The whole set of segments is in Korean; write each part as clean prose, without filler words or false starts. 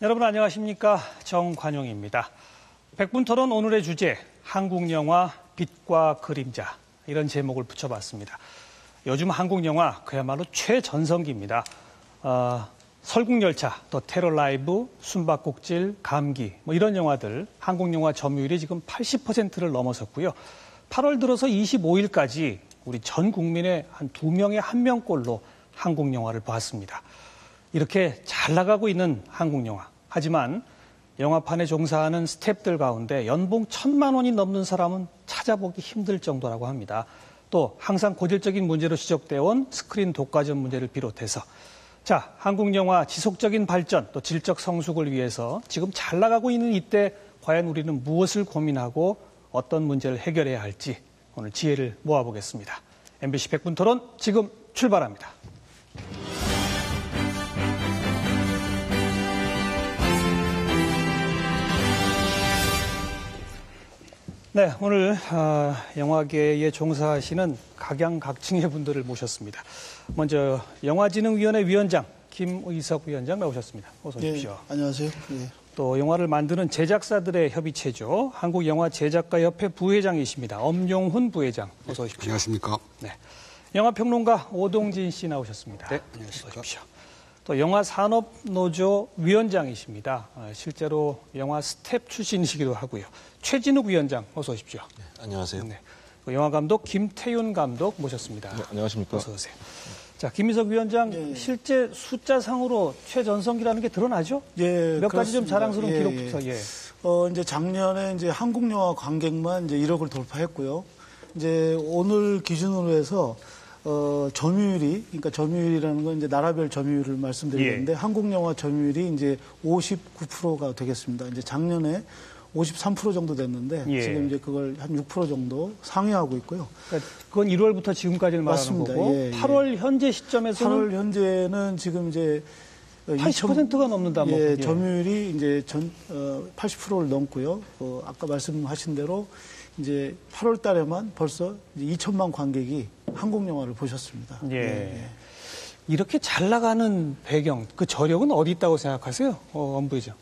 여러분 안녕하십니까? 정관용입니다. 백분토론 오늘의 주제, 한국 영화 빛과 그림자, 이런 제목을 붙여봤습니다. 요즘 한국 영화 그야말로 최전성기입니다. 설국열차, 또 테러라이브, 숨바꼭질, 감기 이런 영화들 한국 영화 점유율이 지금 80%를 넘어섰고요. 8월 들어서 25일까지 우리 전 국민의 한 2명에 1명꼴로 한국 영화를 봤습니다. 이렇게 잘 나가고 있는 한국 영화. 하지만 영화판에 종사하는 스태프들 가운데 연봉 1,000만 원이 넘는 사람은 찾아보기 힘들 정도라고 합니다. 또 항상 고질적인 문제로 지적되어 온 스크린 독과점 문제를 비롯해서 한국 영화 지속적인 발전 또 질적 성숙을 위해서 지금 잘 나가고 있는 이때 과연 우리는 무엇을 고민하고 어떤 문제를 해결해야 할지 오늘 지혜를 모아보겠습니다. MBC 백분토론 지금 출발합니다. 네, 오늘 영화계에 종사하시는 각양각층의 분들을 모셨습니다. 먼저 영화진흥위원회 위원장 김의석 위원장 나오셨습니다. 어서 오십시오. 네, 안녕하세요. 네. 또 영화를 만드는 제작사들의 협의체죠. 한국영화제작가협회 부회장이십니다. 엄용훈 부회장. 어서 오십시오. 안녕하십니까. 네, 영화평론가 오동진 씨 나오셨습니다. 네, 안녕하십니까. 어서 오십시오. 또 영화산업노조 위원장이십니다. 실제로 영화 스텝 출신이시기도 하고요. 최진욱 위원장, 어서 오십시오. 네, 안녕하세요. 네. 영화감독 김태윤 감독 모셨습니다. 네, 안녕하십니까. 어서 오세요. 김의석 위원장, 네. 실제 숫자상으로 최전성기라는 게 드러나죠? 예, 몇 가지 좀 그렇습니다. 자랑스러운 예, 기록부터. 예. 이제 작년에 이제 한국 영화 관객만 이제 1억을 돌파했고요. 이제 오늘 기준으로 해서 점유율이, 그러니까 점유율이라는 건 이제 나라별 점유율을 말씀드리는데, 예. 한국 영화 점유율이 이제 59%가 되겠습니다. 이제 작년에 53% 정도 됐는데, 예. 지금 이제 그걸 한 6% 정도 상회하고 있고요. 그러니까 그건 1월부터 지금까지를 말하는 맞습니다. 거고, 예, 예. 8월 현재 시점에서는 8월 현재는 지금 이제 80%가 넘는다. 뭐. 예, 점유율이 이제 80%를 넘고요. 아까 말씀하신 대로 이제 8월 달에만 벌써 2천만 관객이 한국 영화를 보셨습니다. 예. 예. 이렇게 잘 나가는 배경, 그 저력은 어디 있다고 생각하세요? 엄 부회장.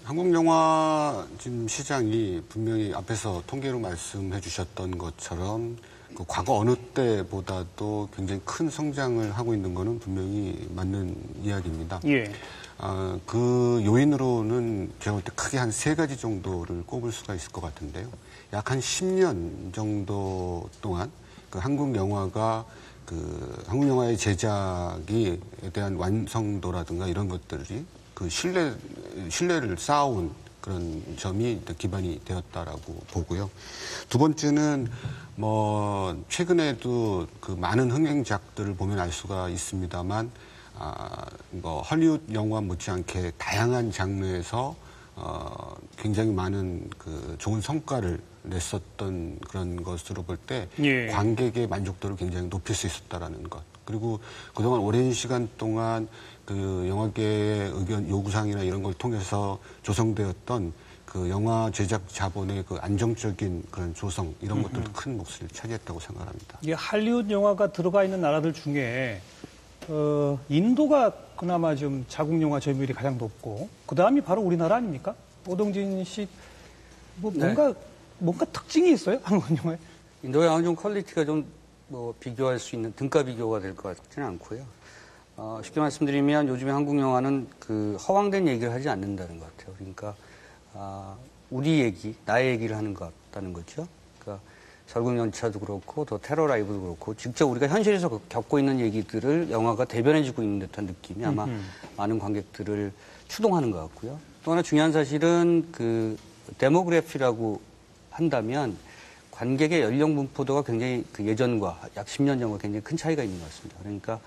한국 영화 지금 시장이 분명히 앞에서 통계로 말씀해 주셨던 것처럼 그 과거 어느 때보다도 굉장히 큰 성장을 하고 있는 거는 분명히 맞는 이야기입니다. 예. 그 요인으로는 제가 볼 때 크게 한 3가지 정도를 꼽을 수가 있을 것 같은데요. 약 한 10년 정도 동안 그 한국 영화가 한국 영화의 제작에 대한 완성도라든가 이런 것들이 그 신뢰를 쌓아온 그런 점이 기반이 되었다라고 보고요. 두 번째는 최근에도 그 많은 흥행작들을 보면 알 수가 있습니다만 헐리우드 영화 못지않게 다양한 장르에서 굉장히 많은 그 좋은 성과를 냈었던 그런 것으로 볼 때 예. 관객의 만족도를 굉장히 높일 수 있었다라는 것. 그리고 그동안 오랜 시간 동안 그 영화계의 의견 요구사항이나 이런 걸 통해서 조성되었던 그 영화 제작 자본의 그 안정적인 그런 조성 이런 것들도 큰 몫을 차지했다고 생각합니다. 이게 할리우드 영화가 들어가 있는 나라들 중에 인도가 그나마 좀 자국 영화 점유율이 가장 높고 그 다음이 바로 우리나라 아닙니까? 오동진 씨 뭔가 특징이 있어요? 한국 영화에? 인도 영화는 좀 퀄리티가 좀 비교할 수 있는 등가 비교가 될 것 같지는 않고요. 쉽게 말씀드리면 요즘에 한국 영화는 그 허황된 얘기를 하지 않는다는 것 같아요. 그러니까 우리 얘기, 나의 얘기를 하는 것 같다는 거죠. 그러니까 설국열차도 그렇고 또 테러라이브도 그렇고 직접 우리가 현실에서 겪고 있는 얘기들을 영화가 대변해주고 있는 듯한 느낌이 아마 많은 관객들을 추동하는 것 같고요. 또 하나 중요한 사실은 그 데모그래피라고 한다면 관객의 연령 분포도가 굉장히 그 예전과 약 10년 전과 굉장히 큰 차이가 있는 것 같습니다. 그러니까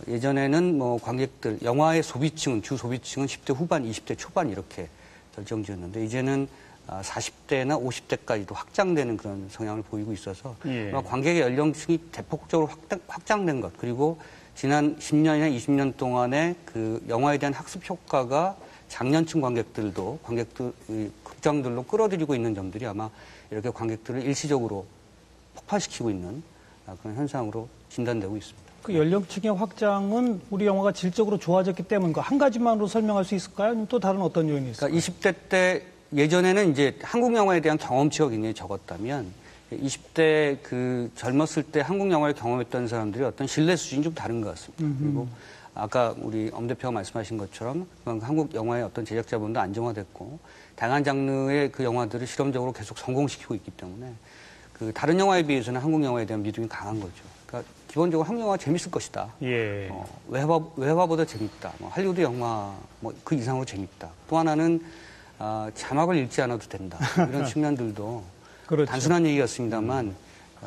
예전에는 관객들 영화의 소비층은 주 소비층은 10대 후반, 20대 초반 이렇게 결정지었는데 이제는 40대나 50대까지도 확장되는 그런 성향을 보이고 있어서 예. 관객의 연령층이 대폭적으로 확장된 것 그리고 지난 10년이나 20년 동안의 그 영화에 대한 학습 효과가 장년층 관객들도 극장들로 끌어들이고 있는 점들이 아마 이렇게 관객들을 일시적으로 폭발시키고 있는 그런 현상으로 진단되고 있습니다. 그 연령층의 확장은 우리 영화가 질적으로 좋아졌기 때문인가? 한 가지만으로 설명할 수 있을까요? 아니면 또 다른 어떤 요인이 있을까요? 그러니까 20대 때 예전에는 이제 한국 영화에 대한 경험치가 굉장히 적었다면 20대 그 젊었을 때 한국 영화를 경험했던 사람들이 어떤 신뢰 수준이 좀 다른 것 같습니다. 그리고 아까 우리 엄 대표가 말씀하신 것처럼 한국 영화의 어떤 제작자분도 안정화됐고 다양한 장르의 그 영화들을 실험적으로 계속 성공시키고 있기 때문에 그 다른 영화에 비해서는 한국 영화에 대한 믿음이 강한 거죠. 그러니까 기본적으로 한국 영화가 재밌을 것이다. 예. 외화보다 재밌다. 뭐 할리우드 영화 뭐 그 이상으로 재밌다. 또 하나는 자막을 읽지 않아도 된다. 이런 측면들도 그렇죠. 단순한 얘기였습니다만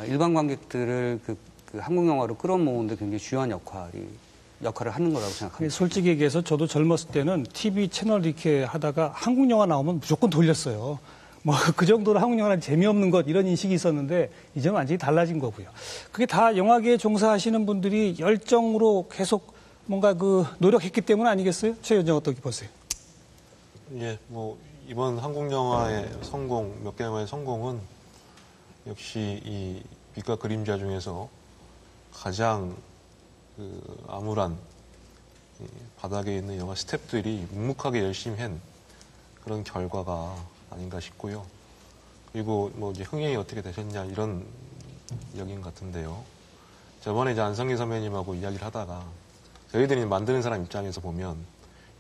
일반 관객들을 그 한국 영화로 끌어모으는데 굉장히 중요한 역할을 하는 거라고 생각합니다. 솔직히 얘기해서 저도 젊었을 때는 TV 채널 이렇게 하다가 한국 영화 나오면 무조건 돌렸어요. 뭐 그 정도로 한국 영화는 재미없는 것 이런 인식이 있었는데 이제는 완전히 달라진 거고요. 그게 다 영화계에 종사하시는 분들이 열정으로 계속 뭔가 그 노력했기 때문 아니겠어요? 최 위원장 어떻게 보세요? 예, 뭐 이번 한국 영화의 성공, 몇 개 영화의 성공은 역시 이 빛과 그림자 중에서 가장 그 암울한 바닥에 있는 영화 스태프들이 묵묵하게 열심히 한 그런 결과가 아닌가 싶고요. 그리고 뭐 이제 흥행이 어떻게 되셨냐 이런 이야기인 것 같은데요. 저번에 이제 안성기 선배님하고 이야기를 하다가 저희들이 만드는 사람 입장에서 보면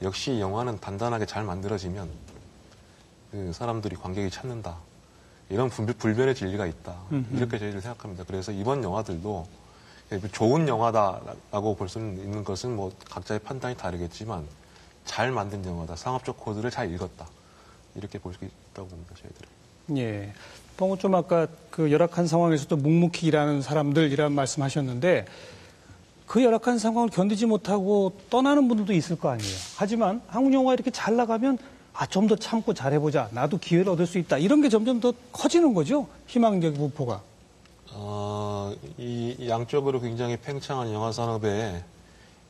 역시 영화는 단단하게 잘 만들어지면 그 사람들이 관객이 찾는다. 이런 불변의 진리가 있다. 이렇게 저희들 생각합니다. 그래서 이번 영화들도 좋은 영화다라고 볼 수 있는 것은 뭐 각자의 판단이 다르겠지만 잘 만든 영화다. 상업적 코드를 잘 읽었다. 이렇게 볼 수 있다고 봅니다. 저희들은. 예. 좀 아까 그 열악한 상황에서도 묵묵히 일하는 사람들이라는 말씀하셨는데 그 열악한 상황을 견디지 못하고 떠나는 분들도 있을 거 아니에요. 하지만 한국 영화가 이렇게 잘 나가면 좀 더 참고 잘해보자. 나도 기회를 얻을 수 있다. 이런 게 점점 더 커지는 거죠. 희망적 부포가. 이 양쪽으로 굉장히 팽창한 영화 산업의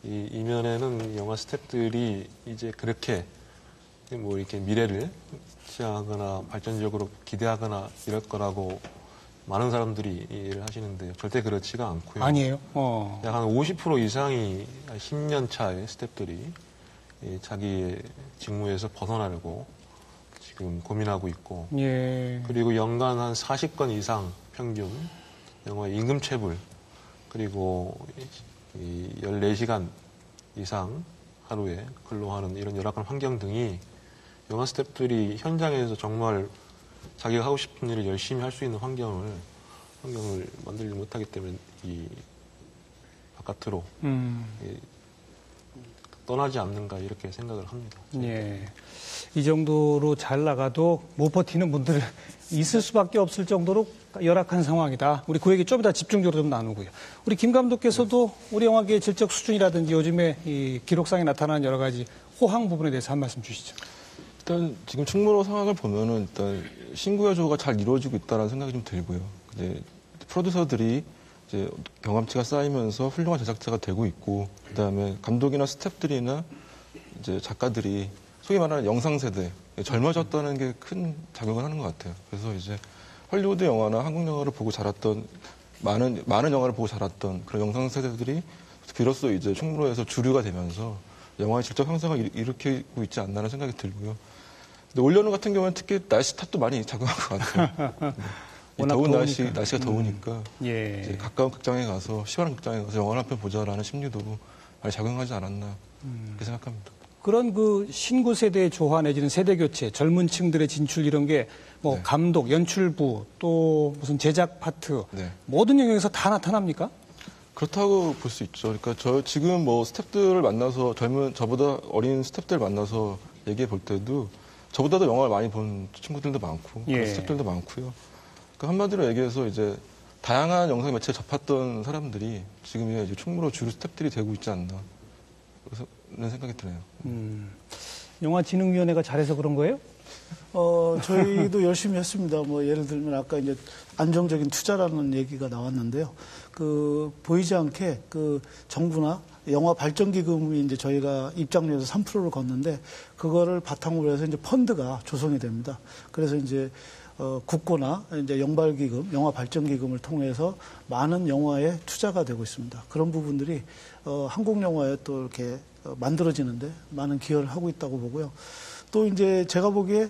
이 이면에는 영화 스태프들이 이제 그렇게 뭐 이렇게 미래를 지향하거나 발전적으로 기대하거나 이럴 거라고 많은 사람들이 이해를 하시는데요. 절대 그렇지가 않고요. 아니에요. 약 한 50% 이상이 10년 차의 스태프들이 자기의 직무에서 벗어나려고 지금 고민하고 있고, 예. 그리고 연간 한 40건 이상 평균 영화 임금체불, 그리고 14시간 이상 하루에 근로하는 이런 열악한 환경 등이 영화 스태프들이 현장에서 정말 자기가 하고 싶은 일을 열심히 할 수 있는 환경을 만들지 못하기 때문에 이 바깥으로 떠나지 않는가 이렇게 생각을 합니다. 예. 이 정도로 잘 나가도 못 버티는 분들 있을 수밖에 없을 정도로 열악한 상황이다. 우리 그 얘기 좀 이따 집중적으로 좀 나누고요. 우리 김 감독께서도 우리 영화계의 질적 수준이라든지 요즘에 이 기록상에 나타나는 여러 가지 호황 부분에 대해서 한 말씀 주시죠. 일단 지금 충무로 상황을 보면은 일단 신구여조가 잘 이루어지고 있다는 생각이 좀 들고요. 이제 프로듀서들이 이제 경험치가 쌓이면서 훌륭한 제작자가 되고 있고, 그다음에 감독이나 스태프들이나 이제 작가들이 소위 말하는 영상 세대 젊어졌다는 게 큰 작용을 하는 것 같아요. 그래서 이제 헐리우드 영화나 한국 영화를 보고 자랐던 많은 영화를 보고 자랐던 그런 영상 세대들이 비로소 이제 충무로에서 주류가 되면서 영화의 질적 형성을 일으키고 있지 않나라는 생각이 들고요. 근데 올여름 같은 경우는 특히 날씨 탓도 많이 작용한 것 같아요. 이 더운 날씨가 더우니까 예. 이제 가까운 극장에 가서 시원한 극장에 가서 영화를 한 편 보자라는 심리도 많이 작용하지 않았나 그렇게 생각합니다. 그런 그 신구 세대의 조화 내지는 세대 교체, 젊은 층들의 진출 이런 게 뭐 네. 감독, 연출부 또 무슨 제작 파트 네. 모든 영역에서 다 나타납니까? 그렇다고 볼 수 있죠. 그러니까 저 지금 뭐 스태프들을 만나서 저보다 어린 스태프들 만나서 얘기해 볼 때도 저보다도 영화를 많이 본 친구들도 많고 예. 스태프들도 많고요. 그러니까 한마디로 얘기해서 이제 다양한 영상 매체에 접했던 사람들이 지금 이제 충무로 주류 스태프들이 되고 있지 않나 그런 생각이 드네요. 영화진흥위원회가 잘해서 그런 거예요? 저희도 열심히 했습니다. 뭐 예를 들면 아까 이제 안정적인 투자라는 얘기가 나왔는데요. 그 보이지 않게 그 정부나 영화 발전기금이 이제 저희가 입장료에서 3%를 걷는데 그거를 바탕으로 해서 이제 펀드가 조성이 됩니다. 그래서 이제 국고나 이제 영발기금, 영화발전기금을 통해서 많은 영화에 투자가 되고 있습니다. 그런 부분들이 한국 영화에 또 이렇게 만들어지는데 많은 기여를 하고 있다고 보고요. 또 이제 제가 보기에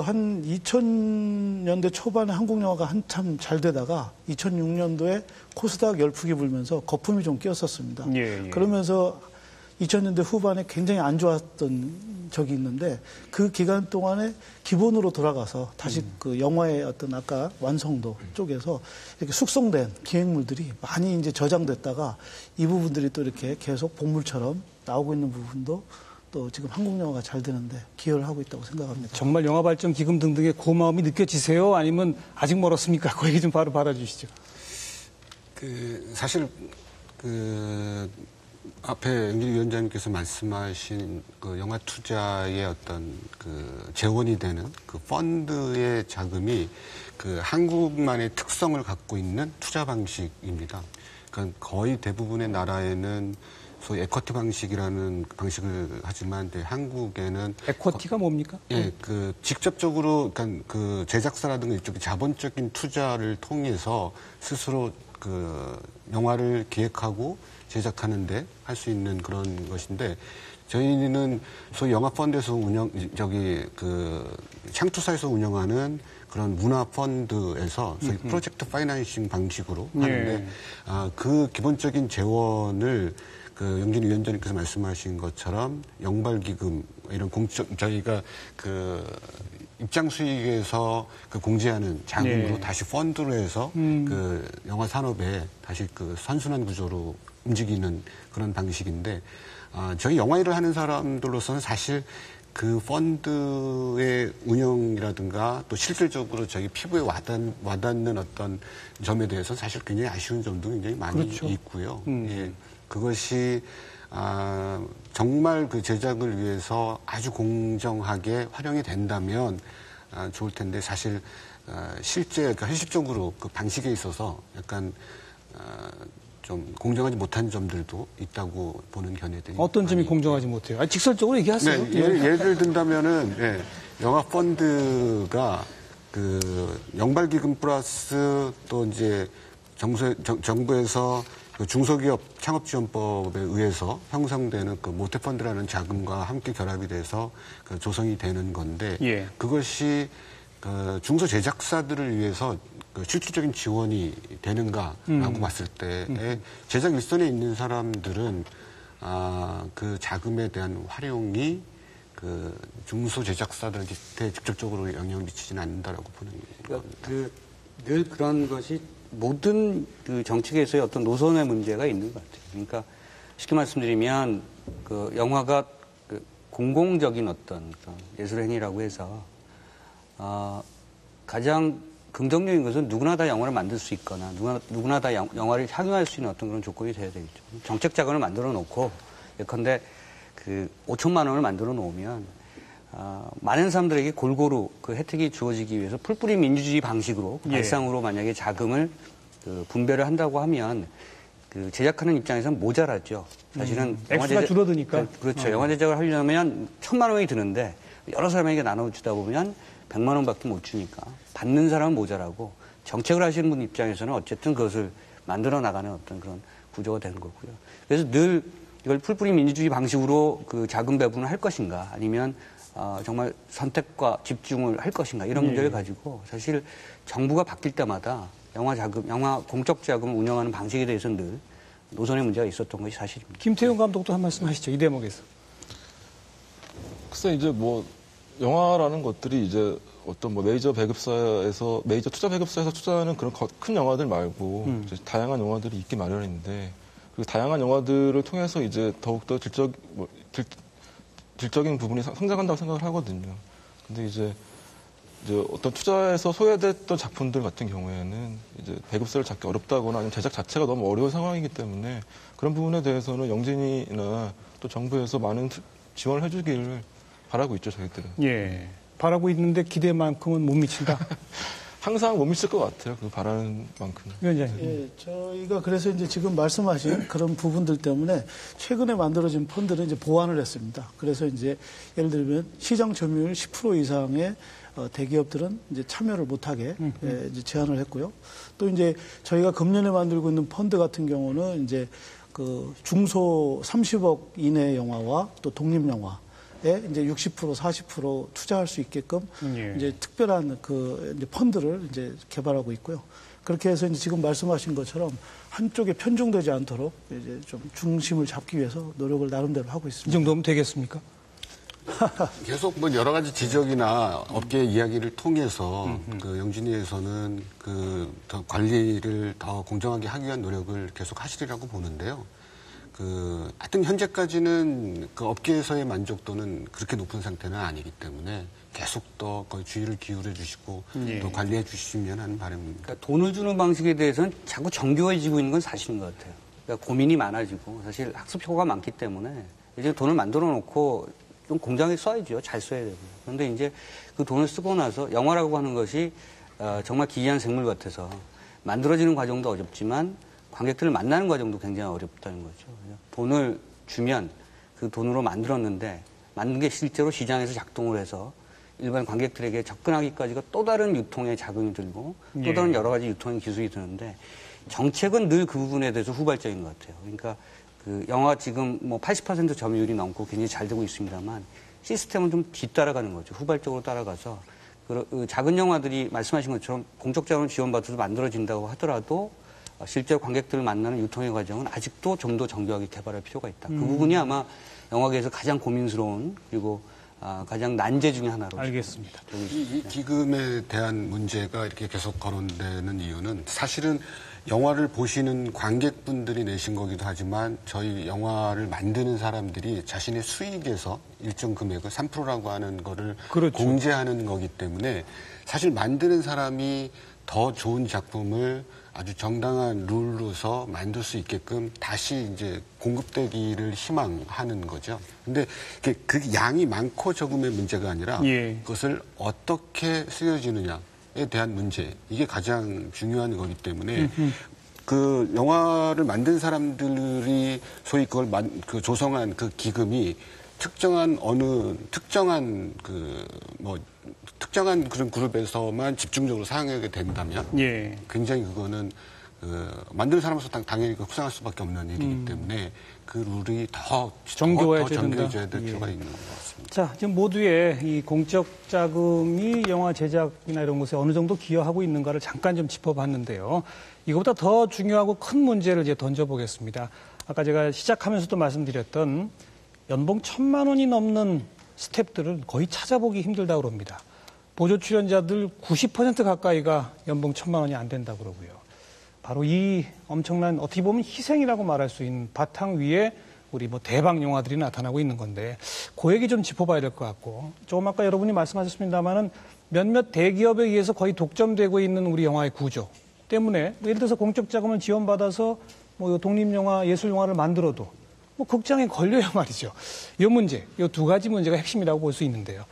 한 2000년대 초반에 한국 영화가 한참 잘 되다가 2006년도에 코스닥 열풍이 불면서 거품이 좀 끼었었습니다. 예. 그러면서 2000년대 후반에 굉장히 안 좋았던 적이 있는데 그 기간 동안에 기본으로 돌아가서 다시 그 영화의 어떤 아까 완성도 쪽에서 이렇게 숙성된 기획물들이 많이 이제 저장됐다가 이 부분들이 또 이렇게 계속 복물처럼 나오고 있는 부분도 또 지금 한국 영화가 잘 되는데 기여를 하고 있다고 생각합니다. 정말 영화 발전 기금 등등의 고마움이 느껴지세요? 아니면 아직 멀었습니까? 그 얘기 좀 바로 받아주시죠. 사실 앞에 영진 위원장님께서 말씀하신 그 영화 투자의 어떤 그 재원이 되는 그 펀드의 자금이 그 한국만의 특성을 갖고 있는 투자 방식입니다. 그러니까 거의 대부분의 나라에는 소위 에쿼티 방식이라는 방식을 하지만 한국에는 에쿼티가 뭡니까? 예, 그 직접적으로 그러니까 그 제작사라든가 이쪽 자본적인 투자를 통해서 스스로 그 영화를 기획하고 제작하는데 할 수 있는 그런 것인데 저희는 소위 영화 펀드에서 창투사에서 운영하는 그런 문화 펀드에서 소위 프로젝트 파이낸싱 방식으로 하는데 그 기본적인 재원을 영진 위원장님께서 말씀하신 것처럼 영발기금 이런 저희가 입장 수익에서 공제하는 자금으로 다시 펀드로 해서 영화 산업에 다시 선순환 구조로 움직이는 그런 방식인데 저희 영화 일을 하는 사람들로서는 사실 그 펀드의 운영이라든가 또 실질적으로 저희 피부에 와닿는 어떤 점에 대해서 사실 굉장히 아쉬운 점도 굉장히 많이 있고요. 예. 그것이 정말 그 제작을 위해서 아주 공정하게 활용이 된다면 좋을 텐데 사실 실제 그러니까 현실적으로 그 방식에 있어서 약간 좀 공정하지 못한 점들도 있다고 보는 견해들이 어떤 점이 공정하지 못해요? 직설적으로 얘기하세요. 네, 예를 든다면은 영화 펀드가 영발기금 플러스 또 이제 정부에서 중소기업 창업지원법에 의해서 형성되는 모태펀드라는 자금과 함께 결합이 돼서 조성이 되는 건데 그것이 중소제작사들을 위해서 실질적인 지원이 되는가라고 봤을 때 제작 일선에 있는 사람들은 그 자금에 대한 활용이 중소제작사들한테 직접적으로 영향을 미치지는 않는다라고 보는 겁니다. 늘 그런 것이 모든 정책에서의 어떤 노선의 문제가 있는 것 같아요. 그러니까 쉽게 말씀드리면 영화가 공공적인 어떤 그런 예술 행위라고 해서 가장 긍정적인 것은 누구나 다 영화를 만들 수 있거나 누구나 다 영화를 향유할 수 있는 어떤 그런 조건이 돼야 되겠죠. 정책 자금을 만들어 놓고 예컨대 5천만 원을 만들어 놓으면 많은 사람들에게 골고루 그 혜택이 주어지기 위해서 풀뿌리 민주주의 방식으로 발상으로 만약에 자금을 분배를 한다고 하면 제작하는 입장에서는 모자라죠. 사실은 액수가 줄어드니까. 그렇죠. 영화 제작을 하려면 1,000만 원이 드는데 여러 사람에게 나눠주다 보면 100만 원밖에 못 주니까 받는 사람은 모자라고 정책을 하시는 분 입장에서는 어쨌든 그것을 만들어 나가는 어떤 그런 구조가 되는 거고요. 그래서 늘 이걸 풀뿌리 민주주의 방식으로 자금 배분을 할 것인가 아니면 정말 선택과 집중을 할 것인가 이런 문제를 가지고 사실 정부가 바뀔 때마다 영화 공적 자금을 운영하는 방식에 대해서는 늘 노선의 문제가 있었던 것이 사실입니다. 김태용 감독도 한 말씀 하시죠. 이 대목에서. 글쎄 이제 영화라는 것들이 이제 어떤 메이저 투자 배급사에서 투자하는 그런 큰 영화들 말고 이제 다양한 영화들이 있기 마련인데 그 다양한 영화들을 통해서 이제 더욱더 질적인 부분이 성장한다고 생각을 하거든요. 근데 이제 어떤 투자에서 소외됐던 작품들 같은 경우에는 이제 배급사를 잡기 어렵다거나 아니면 제작 자체가 너무 어려운 상황이기 때문에 그런 부분에 대해서는 영진이나 또 정부에서 많은 지원을 해주기를 바라고 있죠, 저희들은. 예. 바라고 있는데 기대만큼은 못 미친다. 항상 못 미칠 것 같아요. 그 바라는 만큼. 위원장님. 예, 저희가 그래서 이제 지금 말씀하신 그런 부분들 때문에 최근에 만들어진 펀드를 이제 보완을 했습니다. 그래서 이제 예를 들면 시장 점유율 10% 이상의 대기업들은 이제 참여를 못하게 이제 제한을 했고요. 또 이제 저희가 금년에 만들고 있는 펀드 같은 경우는 이제 그 중소 30억 이내 영화와 또 독립 영화 이제 60% 40% 투자할 수 있게끔 예. 이제 특별한 그 이제 펀드를 이제 개발하고 있고요. 그렇게 해서 이제 지금 말씀하신 것처럼 한쪽에 편중되지 않도록 이제 좀 중심을 잡기 위해서 노력을 나름대로 하고 이 있습니다. 정도면 되겠습니까? 계속 뭐 여러 가지 지적이나 업계 이야기를 통해서 그 영진위에서는 더 관리를 더 공정하게 하기 위한 노력을 계속 하시리라고 보는데요. 하여튼 현재까지는 그 업계에서의 만족도는 그렇게 높은 상태는 아니기 때문에 계속 더 거의 주의를 기울여 주시고 또 관리해 주시면 하는 바람입니다. 그러니까 돈을 주는 방식에 대해서는 자꾸 정교해지고 있는 건 사실인 것 같아요. 그러니까 고민이 많아지고 사실 학습 효과가 많기 때문에 이제 돈을 만들어 놓고 좀 공정하게 써야죠. 잘 써야 되고. 그런데 이제 그 돈을 쓰고 나서 영화라고 하는 것이 정말 기이한 생물 같아서 만들어지는 과정도 어렵지만 관객들을 만나는 과정도 굉장히 어렵다는 거죠. 돈을 주면 그 돈으로 만들었는데 만든 게 실제로 시장에서 작동을 해서 일반 관객들에게 접근하기까지가 또 다른 유통의 자금이 들고 또 다른 여러 가지 유통의 기술이 드는데 정책은 늘 그 부분에 대해서 후발적인 것 같아요. 그러니까 그 영화 지금 뭐 80% 점유율이 넘고 굉장히 잘 되고 있습니다만 시스템은 좀 뒤따라가는 거죠. 후발적으로 따라가서 그 작은 영화들이 말씀하신 것처럼 공적 자원 지원받아서 만들어진다고 하더라도 실제로 관객들을 만나는 유통의 과정은 아직도 좀 더 정교하게 개발할 필요가 있다. 그 부분이 아마 영화계에서 가장 고민스러운 그리고 가장 난제 중에 하나로. 알겠습니다. 이 기금에 대한 문제가 이렇게 계속 거론되는 이유는 사실은 영화를 보시는 관객분들이 내신 거기도 하지만 저희 영화를 만드는 사람들이 자신의 수익에서 일정 금액을 3%라고 하는 거를 그렇죠. 공제하는 거기 때문에 사실 만드는 사람이 더 좋은 작품을 아주 정당한 룰로서 만들 수 있게끔 다시 이제 공급되기를 희망하는 거죠. 근데 그 양이 많고 적음의 문제가 아니라 그것을 어떻게 쓰여지느냐에 대한 문제. 이게 가장 중요한 거기 때문에 그 영화를 만든 사람들이 소위 그걸 조성한 그 기금이 특정한 특정한 그런 그룹에서만 집중적으로 사용하게 된다면 굉장히 그거는 만드는 사람으로서 당연히 후생할 수밖에 없는 일이기 때문에 그 룰이 더 정교해져야 될 필요가 있는 것 같습니다. 자, 지금 모두의 이 공적 자금이 영화 제작이나 이런 곳에 어느 정도 기여하고 있는가를 잠깐 좀 짚어봤는데요. 이것보다 더 중요하고 큰 문제를 이제 던져보겠습니다. 아까 제가 시작하면서도 말씀드렸던 연봉 1,000만 원이 넘는 스태프들은 거의 찾아보기 힘들다고 그럽니다. 보조 출연자들 90% 가까이가 연봉 1,000만 원이 안 된다고 그러고요. 바로 이 엄청난 어떻게 보면 희생이라고 말할 수 있는 바탕 위에 우리 뭐 대박 영화들이 나타나고 있는 건데 그 얘기 좀 짚어봐야 될 것 같고 조금 아까 여러분이 말씀하셨습니다마는 몇몇 대기업에 의해서 거의 독점되고 있는 우리 영화의 구조 때문에 예를 들어서 공적 자금을 지원받아서 뭐 독립영화, 예술영화를 만들어도 뭐 극장에 걸려야 말이죠. 이 문제, 이 두 가지 문제가 핵심이라고 볼 수 있는데요.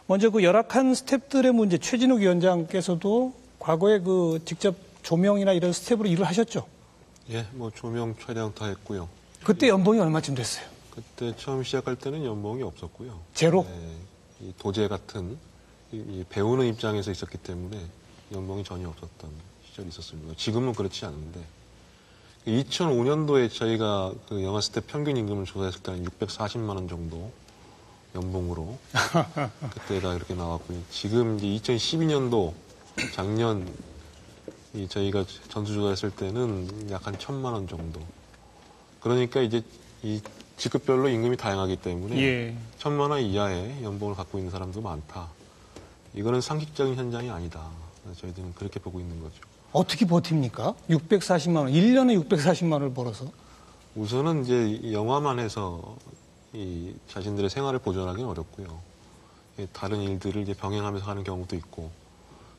먼저 그 열악한 스태프들의 문제, 최진욱 위원장께서도 과거에 그 직접 조명이나 이런 스텝으로 일을 하셨죠? 예, 뭐 조명 촬영 다 했고요. 그때 연봉이 얼마쯤 됐어요? 그때 처음 시작할 때는 연봉이 없었고요. 제로? 네, 이 도제 같은 이 배우는 입장에서 있었기 때문에 연봉이 전혀 없었던 시절이 있었습니다. 지금은 그렇지 않은데 2005년도에 저희가 그 영화 스텝 평균 임금을 조사했을 때는 640만 원 정도 연봉으로 그때가 그렇게 나왔고요. 지금 이제 2012년도 작년 저희가 전수조사했을 때는 약 한 1,000만 원 정도. 그러니까 이제 이 직급별로 임금이 다양하기 때문에 1,000만 원 이하의 연봉을 갖고 있는 사람도 많다. 이거는 상식적인 현장이 아니다. 저희들은 그렇게 보고 있는 거죠. 어떻게 버팁니까? 640만 원, 1년에 640만 원을 벌어서? 우선은 이제 영화만 해서 이 자신들의 생활을 보존하기는 어렵고요. 다른 일들을 이제 병행하면서 하는 경우도 있고,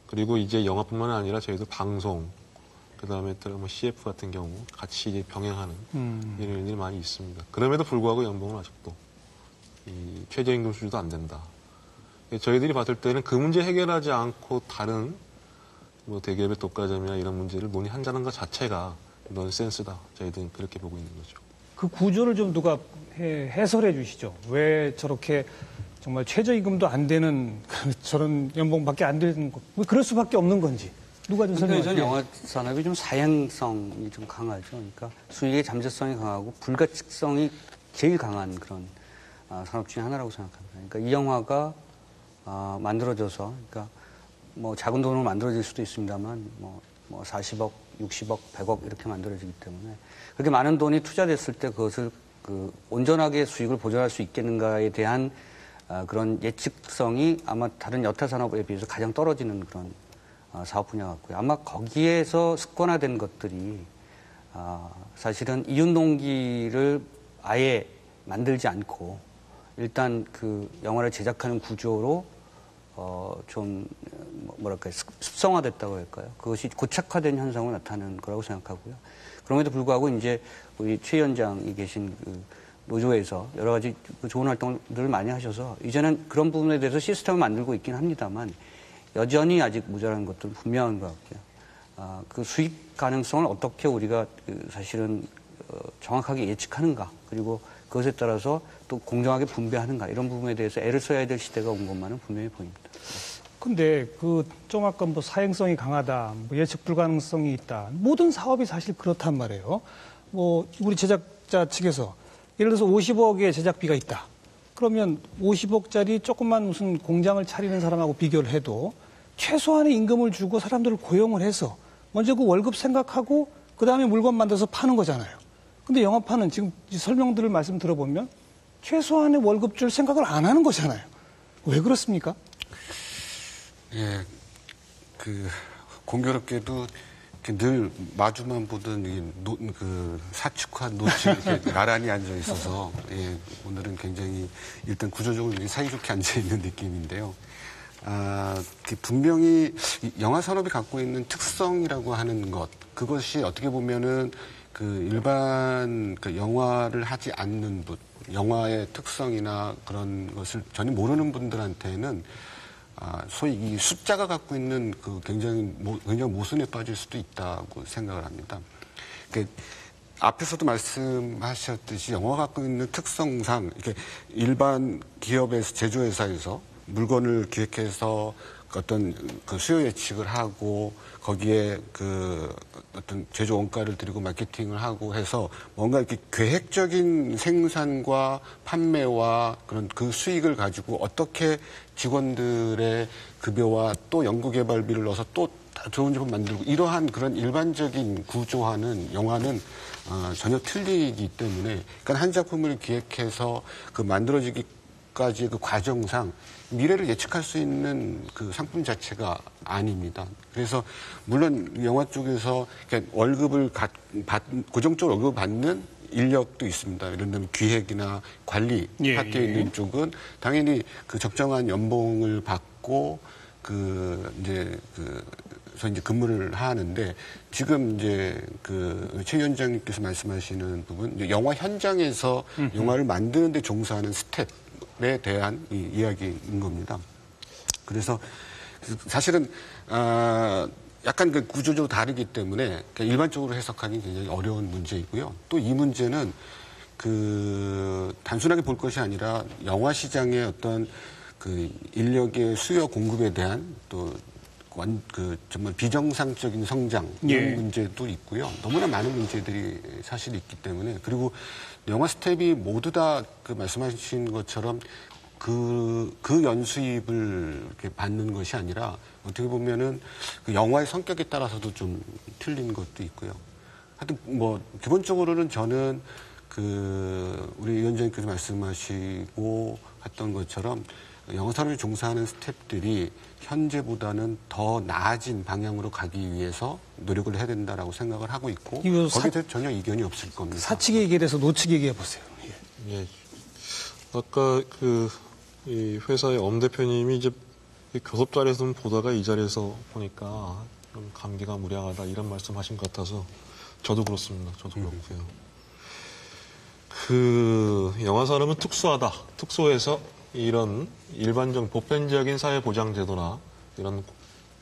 그리고 이제 영화뿐만 아니라 저희도 방송, 그 다음에 또 뭐 CF 같은 경우 같이 이제 병행하는 이런 일들이 많이 있습니다. 그럼에도 불구하고 연봉은 아직도 이 최저임금 수준도 안 된다. 저희들이 봤을 때는 그 문제 해결하지 않고 다른 뭐 대기업의 독과점이나 이런 문제를 논의한다는 것 자체가 넌센스다. 저희들은 그렇게 보고 있는 거죠. 그 구조를 좀 누가 해설해 주시죠. 왜 저렇게 정말 최저임금도 안 되는 저런 연봉밖에 안 되는 거, 왜 그럴 수밖에 없는 건지 누가 좀 설명해 주세요. 영화 산업이 좀 사행성이 좀 강하죠. 그러니까 수익의 잠재성이 강하고 불가측성이 제일 강한 그런 산업 중에 하나라고 생각합니다. 그러니까 이 영화가 만들어져서, 그러니까 뭐 작은 돈으로 만들어질 수도 있습니다만 뭐 40억, 60억, 100억 이렇게 만들어지기 때문에 그렇게 많은 돈이 투자됐을 때 그것을 온전하게 수익을 보존할 수 있겠는가에 대한 그런 예측성이 아마 다른 여타 산업에 비해서 가장 떨어지는 그런 사업 분야 같고요. 아마 거기에서 습관화된 것들이 사실은 이윤동기를 아예 만들지 않고 일단 그 영화를 제작하는 구조로 좀 뭐랄까 습성화됐다고 할까요? 그것이 고착화된 현상으로 나타나는 거라고 생각하고요. 그럼에도 불구하고 이제 우리 최 위원장이 계신 그 노조에서 여러 가지 좋은 활동들을 많이 하셔서 이제는 그런 부분에 대해서 시스템을 만들고 있긴 합니다만 여전히 아직 모자란 것들은 분명한 것 같고요. 그 수익 가능성을 어떻게 우리가 사실은 정확하게 예측하는가, 그리고 그것에 따라서 또 공정하게 분배하는가, 이런 부분에 대해서 애를 써야 될 시대가 온 것만은 분명히 보입니다. 근데 좀 아까 뭐 사행성이 강하다, 뭐 예측 불가능성이 있다. 모든 사업이 사실 그렇단 말이에요. 뭐 우리 제작자 측에서 예를 들어서 50억의 제작비가 있다. 그러면 50억짜리 조그만 무슨 공장을 차리는 사람하고 비교를 해도 최소한의 임금을 주고 사람들을 고용을 해서 먼저 그 월급 생각하고 그 다음에 물건 만들어서 파는 거잖아요. 근데 영화판은 지금 설명들을 말씀 들어보면 최소한의 월급 줄 생각을 안 하는 거잖아요. 왜 그렇습니까? 예, 공교롭게도 늘 마주만 보던 사측화 노측 이렇게 나란히 앉아 있어서, 예, 오늘은 굉장히 일단 구조적으로 사이좋게 앉아 있는 느낌인데요. 분명히 영화 산업이 갖고 있는 특성이라고 하는 것, 그것이 어떻게 보면은 일반 영화를 하지 않는 분, 영화의 특성이나 그런 것을 전혀 모르는 분들한테는 소위 이 숫자가 갖고 있는 굉장히 모순에 빠질 수도 있다고 생각을 합니다. 앞에서도 말씀하셨듯이 영화가 갖고 있는 특성상 이렇게 일반 기업에서 제조회사에서 물건을 기획해서 어떤 수요 예측을 하고 거기에 어떤 제조 원가를 들이고 마케팅을 하고 해서 뭔가 이렇게 계획적인 생산과 판매와 그런 수익을 가지고 어떻게 직원들의 급여와 또 연구개발비를 넣어서 또 좋은 제품 만들고 이러한 그런 일반적인 구조와는 영화는 전혀 틀리기 때문에, 그러니까 한 작품을 기획해서 만들어지기까지의 과정상 미래를 예측할 수 있는 상품 자체가 아닙니다. 그래서 물론 영화 쪽에서 월급을 고정적으로 월급을 받는 인력도 있습니다. 예를 들면 기획이나 관리 파트에 있는 쪽은 당연히 적정한 연봉을 받고 이제 근무를 하는데, 지금 최 위원장님께서 말씀하시는 부분, 이제 영화 현장에서 영화를 만드는 데 종사하는 스텝에 대한 이야기인 겁니다. 그래서 사실은 약간 구조적으로 다르기 때문에 일반적으로 해석하기 굉장히 어려운 문제이고요. 또 이 문제는 단순하게 볼 것이 아니라 영화 시장의 어떤 인력의 수요 공급에 대한 또 정말 비정상적인 성장 이런 문제도 있고요. 너무나 많은 문제들이 사실 있기 때문에, 그리고 영화 스텝이 모두 다 말씀하신 것처럼 그 연수입을 이렇게 받는 것이 아니라 어떻게 보면은 영화의 성격에 따라서도 좀 틀린 것도 있고요. 하여튼 기본적으로는 저는 우리 위원장님께서 말씀하시고 했던 것처럼 영화 산업에 종사하는 스태프들이 현재보다는 더 나아진 방향으로 가기 위해서 노력을 해야 된다라고 생각을 하고 있고, 거기에 대해서 전혀 이견이 없을 겁니다. 사측 얘기에 대해서 노측 얘기해 보세요. 예. 아까 이 회사의 엄 대표님이 이제 교섭 자리에서 보다가 이 자리에서 보니까 좀 감기가 무량하다 이런 말씀하신 것 같아서 저도 그렇습니다. 저도 그렇고요. 영화 산업은 특수하다. 특수해서 이런 일반적 보편적인 사회보장제도나 이런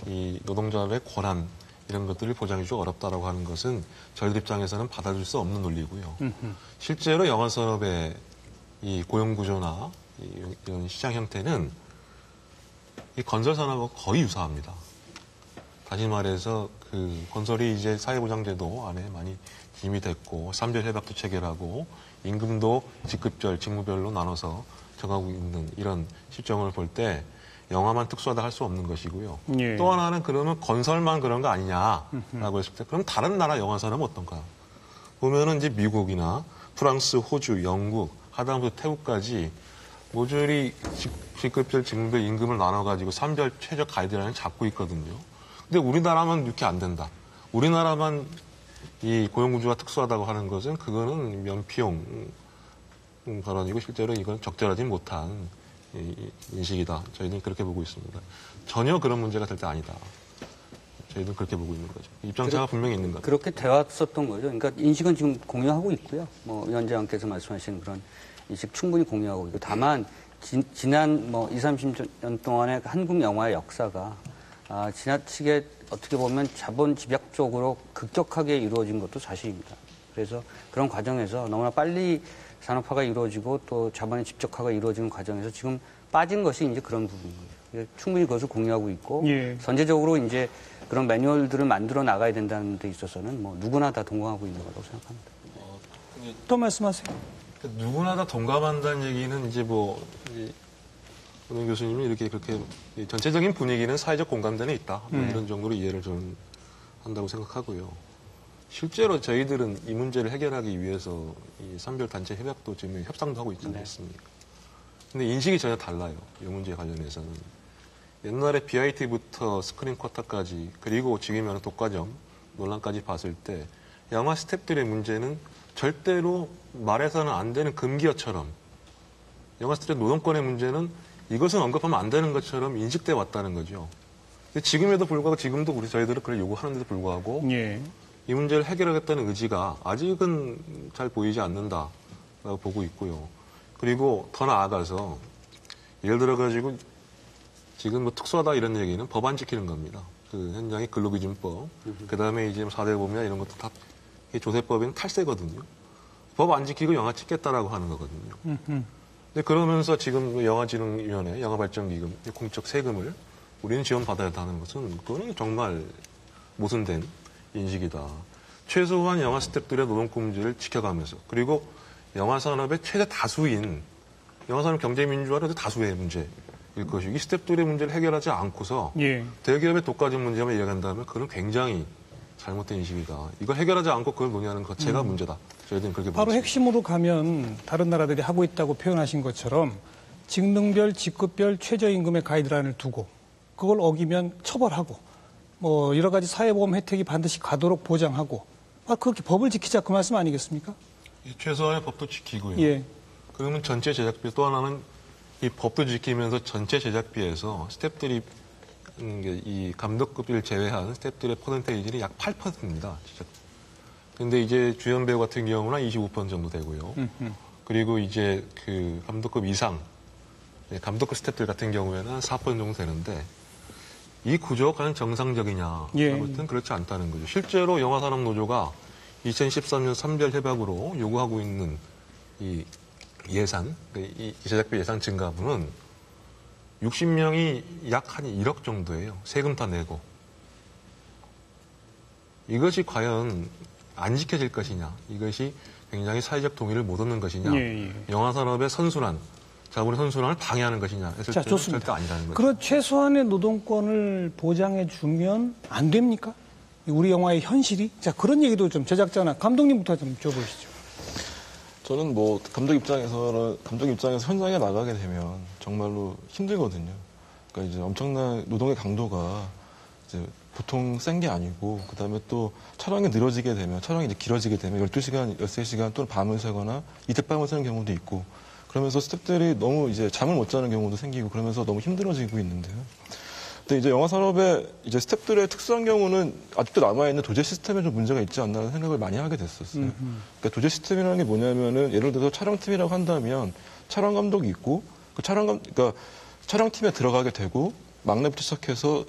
이 노동자의 권한 이런 것들을 보장해주기 어렵다라고 하는 것은 저희들 입장에서는 받아줄 수 없는 논리고요. 실제로 영화 산업의 이 고용 구조나 이런 시장 형태는 이 건설 산업과 거의 유사합니다. 다시 말해서 그 건설이 이제 사회보장제도 안에 많이 힘이 됐고 3별 협약도 체결하고 임금도 직급별, 직무별로 나눠서 정하고 있는 이런 실정을 볼 때 영화만 특수하다 할 수 없는 것이고요. 예. 또 하나는 그러면 건설만 그런 거 아니냐라고 했을 때 그럼 다른 나라 영화 산업은 어떤가? 보면은 이제 미국이나 프랑스, 호주, 영국, 하다못해 태국까지 모조리 직급별, 직무별 임금을 나눠가지고 3별 최저 가이드라인을 잡고 있거든요. 근데 우리나라만 이렇게 안 된다. 우리나라만 이 고용구조가 특수하다고 하는 것은 그거는 면피용 발언이고 실제로 이건 적절하지 못한 인식이다. 저희는 그렇게 보고 있습니다. 전혀 그런 문제가 될 때 아니다. 저희는 그렇게 보고 있는 거죠. 입장차가 분명히 있는 거죠. 그렇게 되었었던 거죠. 그러니까 인식은 지금 공유하고 있고요. 뭐 위원장께서 말씀하신 그런 인식 충분히 공유하고 있고 다만 지난 뭐 20, 30년 동안의 한국 영화의 역사가 지나치게 어떻게 보면 자본 집약적으로 급격하게 이루어진 것도 사실입니다. 그래서 그런 과정에서 너무나 빨리 산업화가 이루어지고 또 자본의 집적화가 이루어지는 과정에서 지금 빠진 것이 이제 그런 부분인 거죠. 충분히 그것을 공유하고 있고 예. 선제적으로 이제 그런 매뉴얼들을 만들어 나가야 된다는 데 있어서는 뭐 누구나 다 동감하고 있는 거라고 생각합니다. 또 말씀하세요. 누구나 다 동감한다는 얘기는 이제 뭐 오늘 교수님이 이렇게 그렇게 전체적인 분위기는 사회적 공감대는 있다. 뭐 이런 정도로 이해를 좀 한다고 생각하고요. 실제로 저희들은 이 문제를 해결하기 위해서 이 산별단체 협약도 지금 협상도 하고 있지 않습니까? 근데 인식이 전혀 달라요. 이 문제에 관련해서는. 옛날에 BIT부터 스크린 쿼터까지 그리고 지금의 독과점 논란까지 봤을 때 영화 스태프들의 문제는 절대로 말해서는 안 되는 금기어처럼 영화 스태프의 노동권의 문제는 이것은 언급하면 안 되는 것처럼 인식돼 왔다는 거죠. 근데 지금에도 불구하고 지금도 저희들은 그걸 요구하는데도 불구하고 예. 이 문제를 해결하겠다는 의지가 아직은 잘 보이지 않는다라고 보고 있고요. 그리고 더 나아가서 예를 들어가지고 지금 뭐 특수하다 이런 얘기는 법 안 지키는 겁니다. 그 현장의 근로기준법, 그 다음에 이제 4대 보험이나 이런 것도 다 조세법에는 탈세거든요. 법 안 지키고 영화 찍겠다라고 하는 거거든요. 근데 그러면서 지금 영화진흥위원회, 영화발전기금, 공적 세금을 우리는 지원받아야 한다는 것은 그거는 정말 모순된 인식이다. 최소한 영화 스태프들의 노동권문제를 지켜가면서 그리고 영화산업의 최대 다수인 영화산업 경제민주화는 다수의 문제일 것이고 이 스태프들의 문제를 해결하지 않고서 예. 대기업의 독과점 문제만 이야기한다면 그건 굉장히 잘못된 인식이다. 이걸 해결하지 않고 그걸 논의하는 것 자체가 문제다. 저희들은 그렇게 바로 보고 있습니다. 핵심으로 가면 다른 나라들이 하고 있다고 표현하신 것처럼 직능별, 직급별 최저임금의 가이드라인을 두고 그걸 어기면 처벌하고 뭐 여러 가지 사회보험 혜택이 반드시 가도록 보장하고 그렇게 법을 지키자 그 말씀 아니겠습니까? 최소한의 법도 지키고요. 예. 그러면 전체 제작비 또 하나는 이 법도 지키면서 전체 제작비에서 스태프들이 이 감독급을 제외한 스태프들의 퍼센테이지는 약 8%입니다. 근데 이제 주연 배우 같은 경우는 25% 정도 되고요. 그리고 이제 그 감독급 이상 감독급 스태프들 같은 경우에는 4% 정도 되는데 이 구조가 과연 정상적이냐? 예. 아무튼 그렇지 않다는 거죠. 실제로 영화산업노조가 2013년 3별 협약으로 요구하고 있는 이 예산, 이 제작비 예산 증가분은 60명이 약 한 1억 정도예요. 세금 다 내고. 이것이 과연 안 지켜질 것이냐? 이것이 굉장히 사회적 동의를 못 얻는 것이냐? 예, 예. 영화산업의 선순환, 자본의 선순환을 방해하는 것이냐? 했을 자, 때는 좋습니다. 절대 아니라는 거죠. 그런 최소한의 노동권을 보장해 주면 안 됩니까? 우리 영화의 현실이? 자, 그런 얘기도 좀 제작자나 감독님부터 좀 줘보시죠. 저는 뭐 감독 입장에서 현장에 나가게 되면 정말로 힘들거든요. 그러니까 이제 엄청난 노동의 강도가 이제 보통 센 게 아니고 그다음에 또 촬영이 늘어지게 되면 촬영이 이제 길어지게 되면 12시간, 13시간 또는 밤을 새거나 이틀밤을 새는 경우도 있고 그러면서 스태프들이 너무 이제 잠을 못 자는 경우도 생기고 그러면서 너무 힘들어지고 있는데요. 근데 이제 영화 산업의 이제 스태프들의 특수한 경우는 아직도 남아있는 도제 시스템에 좀 문제가 있지 않나라는 생각을 많이 하게 됐었어요. 그러니까 도제 시스템이라는 게 뭐냐면은 예를 들어서 촬영팀이라고 한다면 촬영 감독이 있고 그러니까 촬영팀에 들어가게 되고 막내부터 시작해서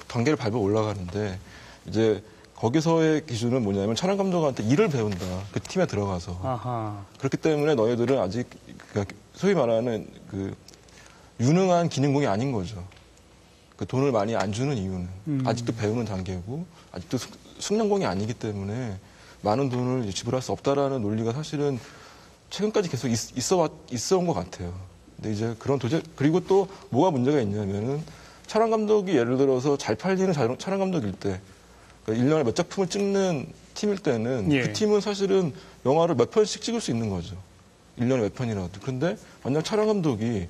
단계를 밟아 올라가는데 이제 거기서의 기준은 뭐냐면 촬영 감독한테 일을 배운다. 그 팀에 들어가서. 아하. 그렇기 때문에 너희들은 아직 소위 말하는 그 유능한 기능공이 아닌 거죠. 그 돈을 많이 안 주는 이유는 아직도 배우는 단계고 아직도 숙련공이 아니기 때문에 많은 돈을 지불할 수 없다라는 논리가 사실은 최근까지 계속 있어 온 것 같아요. 근데 이제 그런 그리고 또 뭐가 문제가 있냐면은 촬영 감독이 예를 들어서 잘 팔리는 촬영 감독일 때 그러니까 1년에 몇 작품을 찍는 팀일 때는 예. 그 팀은 사실은 영화를 몇 편씩 찍을 수 있는 거죠. 1년에 몇 편이라도. 그런데 만약 촬영 감독이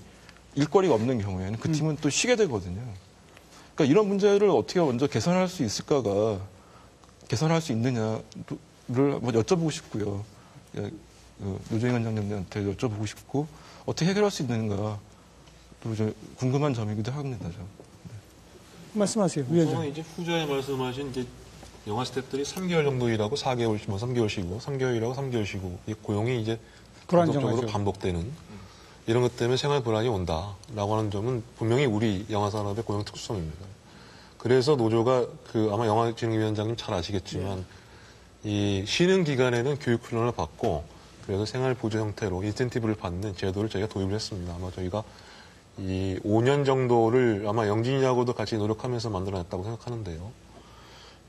일거리가 없는 경우에는 그 팀은 또 쉬게 되거든요. 그러니까 이런 문제를 어떻게 먼저 개선할 수 있을까가 개선할 수 있느냐를 한번 여쭤보고 싶고요. 노조인 원장님한테 여쭤보고 싶고 어떻게 해결할 수 있는가 또 좀 궁금한 점이기도 합니다. 말씀하세요, 저는 위원장. 이제 후자에 말씀하신 이제 영화 스태프들이 3개월 정도 일하고 4개월, 뭐 3개월 쉬고, 3개월 일하고 3개월 쉬고, 이 고용이 이제 불안정하죠. 계속적으로 반복되는 이런 것 때문에 생활 불안이 온다라고 하는 점은 분명히 우리 영화 산업의 고용 특수성입니다. 그래서 노조가 아마 영화진흥위원장님 잘 아시겠지만 이 쉬는 기간에는 교육 훈련을 받고 그래서 생활 보조 형태로 인센티브를 받는 제도를 저희가 도입을 했습니다. 아마 저희가 이 5년 정도를 아마 영진이하고도 같이 노력하면서 만들어냈다고 생각하는데요.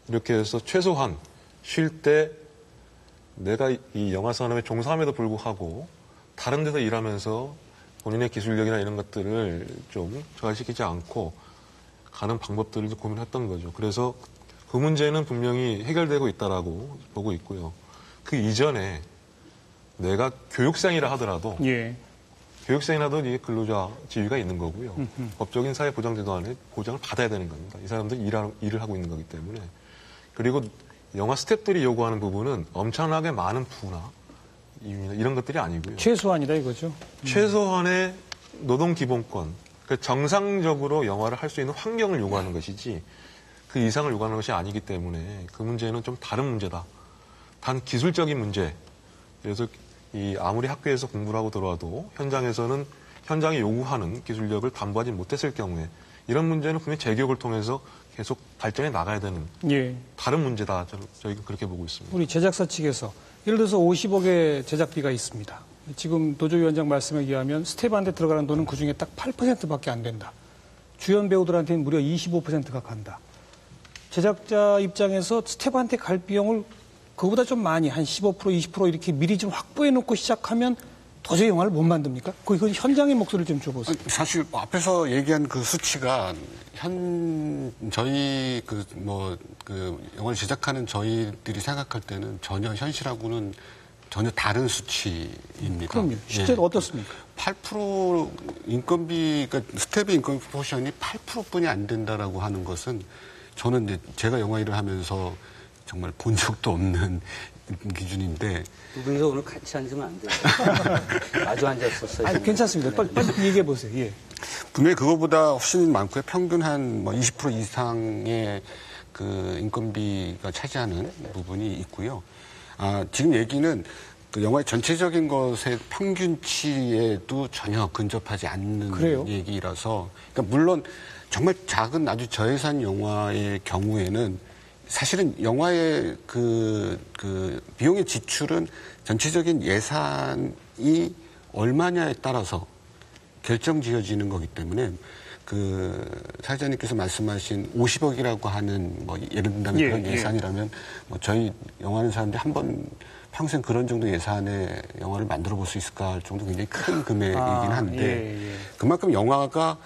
이렇게 해서 최소한 쉴 때 내가 이 영화 산업에 종사함에도 불구하고 다른 데서 일하면서 본인의 기술력이나 이런 것들을 좀 저하시키지 않고 가는 방법들을 좀 고민했던 거죠. 그래서 그 문제는 분명히 해결되고 있다라고 보고 있고요. 그 이전에 내가 교육생이라 하더라도 예. 교육생이라도 이 근로자 지위가 있는 거고요. 법적인 사회보장제도 안에 보장을 받아야 되는 겁니다. 이 사람들이 일을 하고 있는 거기 때문에. 그리고 영화 스태프들이 요구하는 부분은 엄청나게 많은 부나 이런 것들이 아니고요. 최소한이다 이거죠. 최소한의 노동기본권, 그러니까 정상적으로 영화를 할 수 있는 환경을 요구하는 것이지 그 이상을 요구하는 것이 아니기 때문에 그 문제는 좀 다른 문제다. 단 기술적인 문제. 그래서 아무리 학교에서 공부를 하고 들어와도 현장에서는 현장이 요구하는 기술력을 담보하지 못했을 경우에 이런 문제는 분명히 재교육을 통해서 계속 발전해 나가야 되는 예. 다른 문제다. 저희가 그렇게 보고 있습니다. 우리 제작사 측에서 예를 들어서 50억의 제작비가 있습니다. 지금 노조위원장 말씀에 의하면 스텝한테 들어가는 돈은 그중에 딱 8%밖에 안 된다. 주연 배우들한테는 무려 25%가 간다. 제작자 입장에서 스텝한테 갈 비용을 그거보다 좀 많이 한 15%, 20% 이렇게 미리 좀 확보해 놓고 시작하면 도저히 영화를 못 만듭니까? 그건 현장의 목소리를 좀 줘보세요. 사실 앞에서 얘기한 그 수치가 저희 영화를 제작하는 저희들이 생각할 때는 전혀 현실하고는 전혀 다른 수치입니다. 그럼요. 실제로 어떻습니까? 8% 인건비가 스텝의 인건비 포션이 8%뿐이 안 된다라고 하는 것은 저는 이제 제가 영화 일을 하면서 정말 본 적도 없는 기준인데. 두 분이서 오늘 같이 앉으면 안 돼요. 마주 앉았었어요. 아니, 괜찮습니다. 빨리 얘기해 보세요. 예. 분명히 그거보다 훨씬 많고요. 평균 한 20% 이상의 그 인건비가 차지하는 부분이 있고요. 지금 얘기는 그 영화의 전체적인 것의 평균치에도 전혀 근접하지 않는 그래요? 얘기라서. 그러니까 물론 정말 작은 아주 저예산 영화의 경우에는 사실은 영화의 그 비용의 지출은 전체적인 예산이 얼마냐에 따라서 결정지어지는 거기 때문에 그 사회자님께서 말씀하신 50억이라고 하는 뭐 예를 든다면 그런 예산이라면 뭐 저희 영화하는 사람들이 한 번 평생 그런 정도 예산의 영화를 만들어 볼 수 있을까 할 정도 굉장히 큰 금액이긴 한데 그만큼 영화가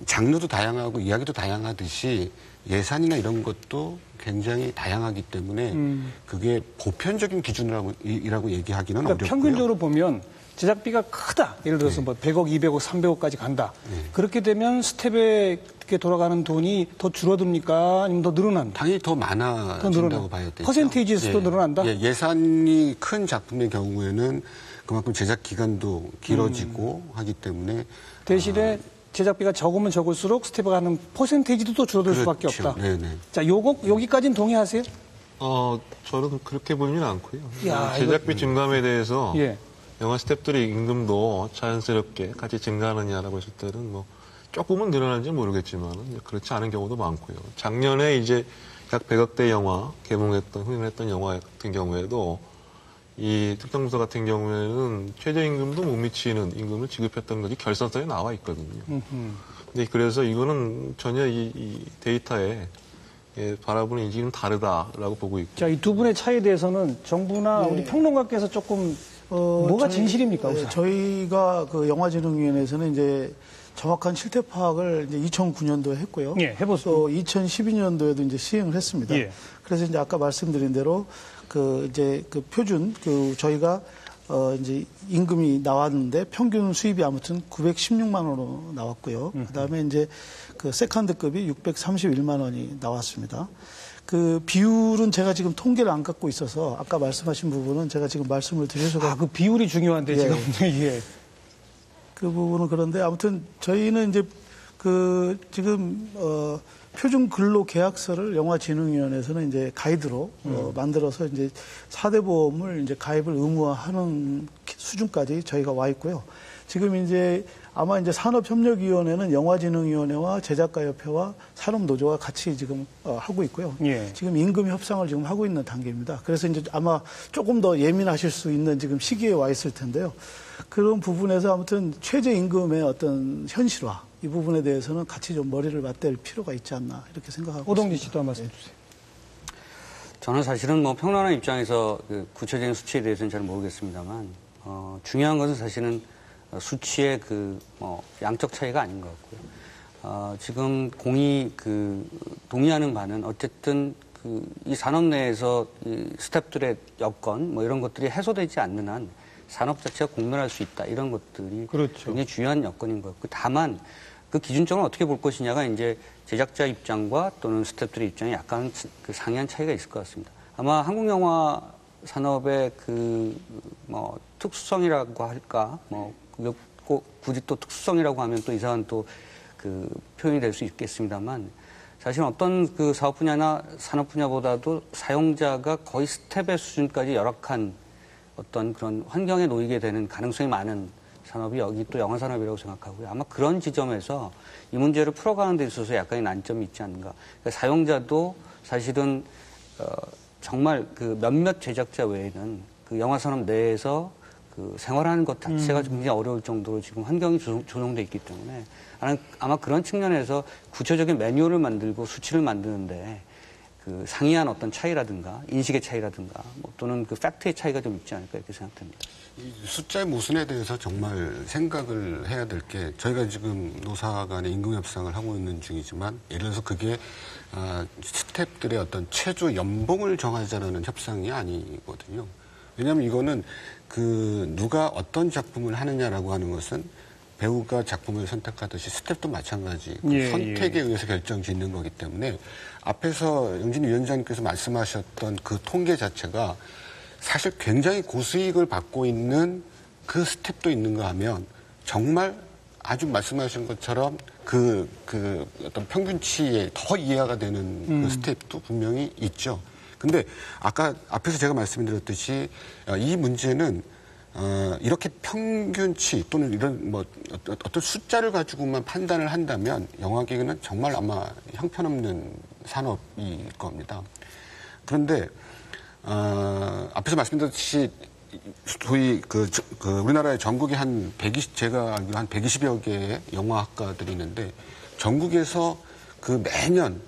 장르도 다양하고 이야기도 다양하듯이 예산이나 이런 것도 굉장히 다양하기 때문에 그게 보편적인 기준이라고 얘기하기는 그러니까 어렵고요. 평균적으로 보면 제작비가 크다. 예를 들어서 뭐 100억, 200억, 300억까지 간다. 그렇게 되면 스텝에 돌아가는 돈이 더 줄어듭니까? 아니면 더 늘어난다? 당연히 더 많아진다고 봐야 되죠. 퍼센테이지에서도 늘어난다? 예산이 큰 작품의 경우에는 그만큼 제작 기간도 길어지고 하기 때문에 대신에 제작비가 적으면 적을수록 스텝에 가는 퍼센테이지도 또 줄어들 수밖에 없다. 네네. 자, 여기까지는 동의하세요? 저는 그렇게 보지는 않고요. 야, 제작비 증감에 대해서 예. 영화 스태프들의 임금도 자연스럽게 같이 증가하느냐라고 했을 때는 뭐 조금은 늘어난지 모르겠지만 그렇지 않은 경우도 많고요. 작년에 이제 약 100억대 영화 흥행했던 영화 같은 경우에도 이 특정부서 같은 경우에는 최저임금도 못 미치는 임금을 지급했던 것이 결산서에 나와 있거든요. 근데 그래서 이거는 전혀 이 데이터에 바라보는 인식은 다르다라고 보고 있고. 자, 이 두 분의 차이에 대해서는 정부나 우리 평론가께서 조금 뭐가 진실입니까? 우선? 저희가 그 영화진흥위원회에서는 이제 정확한 실태 파악을 이제 2009년도에 했고요. 예, 해봤습니다. 또 2012년도에도 이제 시행을 했습니다. 예. 그래서 이제 아까 말씀드린 대로 그 표준 저희가 이제 임금이 나왔는데 평균 수입이 아무튼 916만 원으로 나왔고요. 그다음에 이제 그 세컨드급이 631만 원이 나왔습니다. 그 비율은 제가 지금 통계를 안 갖고 있어서 아까 말씀하신 부분은 제가 지금 말씀을 드려서 그 비율이 중요한데 예. 지금 예. 그 부분은 그런데 아무튼 저희는 이제 그 지금 표준 근로 계약서를 영화진흥위원회에서는 이제 가이드로 만들어서 이제 4대 보험을 이제 가입을 의무화하는 수준까지 저희가 와 있고요. 지금 이제 아마 이제 산업협력위원회는 영화진흥위원회와 제작가협회와 산업노조가 같이 지금 하고 있고요. 예. 지금 임금 협상을 지금 하고 있는 단계입니다. 그래서 이제 아마 조금 더 예민하실 수 있는 지금 시기에 와 있을 텐데요. 그런 부분에서 아무튼 최저임금의 어떤 현실화 이 부분에 대해서는 같이 좀 머리를 맞댈 필요가 있지 않나 이렇게 생각하고 오동진 있습니다. 씨도 한 말씀 주세요. 저는 사실은 뭐 평론하는 입장에서 그 구체적인 수치에 대해서는 잘 모르겠습니다만 중요한 것은 사실은 수치의 양적 차이가 아닌 것 같고요. 지금 동의하는 바는 어쨌든 이 산업 내에서 이 스태프들의 여건 뭐 이런 것들이 해소되지 않는 한 산업 자체가 공멸할 수 있다 이런 것들이 그렇죠. 굉장히 중요한 여건인 것 같고 다만 그 기준점을 어떻게 볼 것이냐가 이제 제작자 입장과 또는 스태프들의 입장에 약간 그 상이한 차이가 있을 것 같습니다. 아마 한국 영화 산업의 특수성이라고 할까 굳이 또 특수성이라고 하면 또 이상한 또 그 표현이 될 수 있겠습니다만 사실 어떤 그 사업 분야나 산업 분야보다도 사용자가 거의 스텝의 수준까지 열악한 어떤 그런 환경에 놓이게 되는 가능성이 많은 산업이 여기 또 영화 산업이라고 생각하고요. 아마 그런 지점에서 이 문제를 풀어가는 데 있어서 약간의 난점이 있지 않는가. 그러니까 사용자도 사실은 정말 그 몇몇 제작자 외에는 그 영화 산업 내에서 그 생활하는 것 자체가 굉장히 어려울 정도로 지금 환경이 조성돼 있기 때문에 아마 그런 측면에서 구체적인 매뉴얼을 만들고 수치를 만드는데 그 상이한 어떤 차이라든가 인식의 차이라든가 또는 그 팩트의 차이가 좀 있지 않을까 이렇게 생각됩니다. 이 숫자의 모순에 대해서 정말 생각을 해야 될 게 저희가 지금 노사 간의 임금 협상을 하고 있는 중이지만 예를 들어서 그게 스태프들의 어떤 최저 연봉을 정하자는 협상이 아니거든요. 왜냐하면 이거는 누가 어떤 작품을 하느냐라고 하는 것은 배우가 작품을 선택하듯이 스텝도 마찬가지 선택에 의해서 결정짓는 거기 때문에 앞에서 영진 위원장님께서 말씀하셨던 그 통계 자체가 사실 굉장히 고수익을 받고 있는 그 스텝도 있는가 하면 정말 아주 말씀하신 것처럼 어떤 평균치에 더 이하가 되는 그 스텝도 분명히 있죠. 근데 아까 앞에서 제가 말씀드렸듯이 이 문제는 이렇게 평균치 또는 이런 어떤 숫자를 가지고만 판단을 한다면 영화계는 정말 아마 형편없는 산업일 겁니다. 그런데 앞에서 말씀드렸듯이 소위 우리나라의 전국에 제가 알기로 한 120여 개의 영화학과들이 있는데 전국에서 매년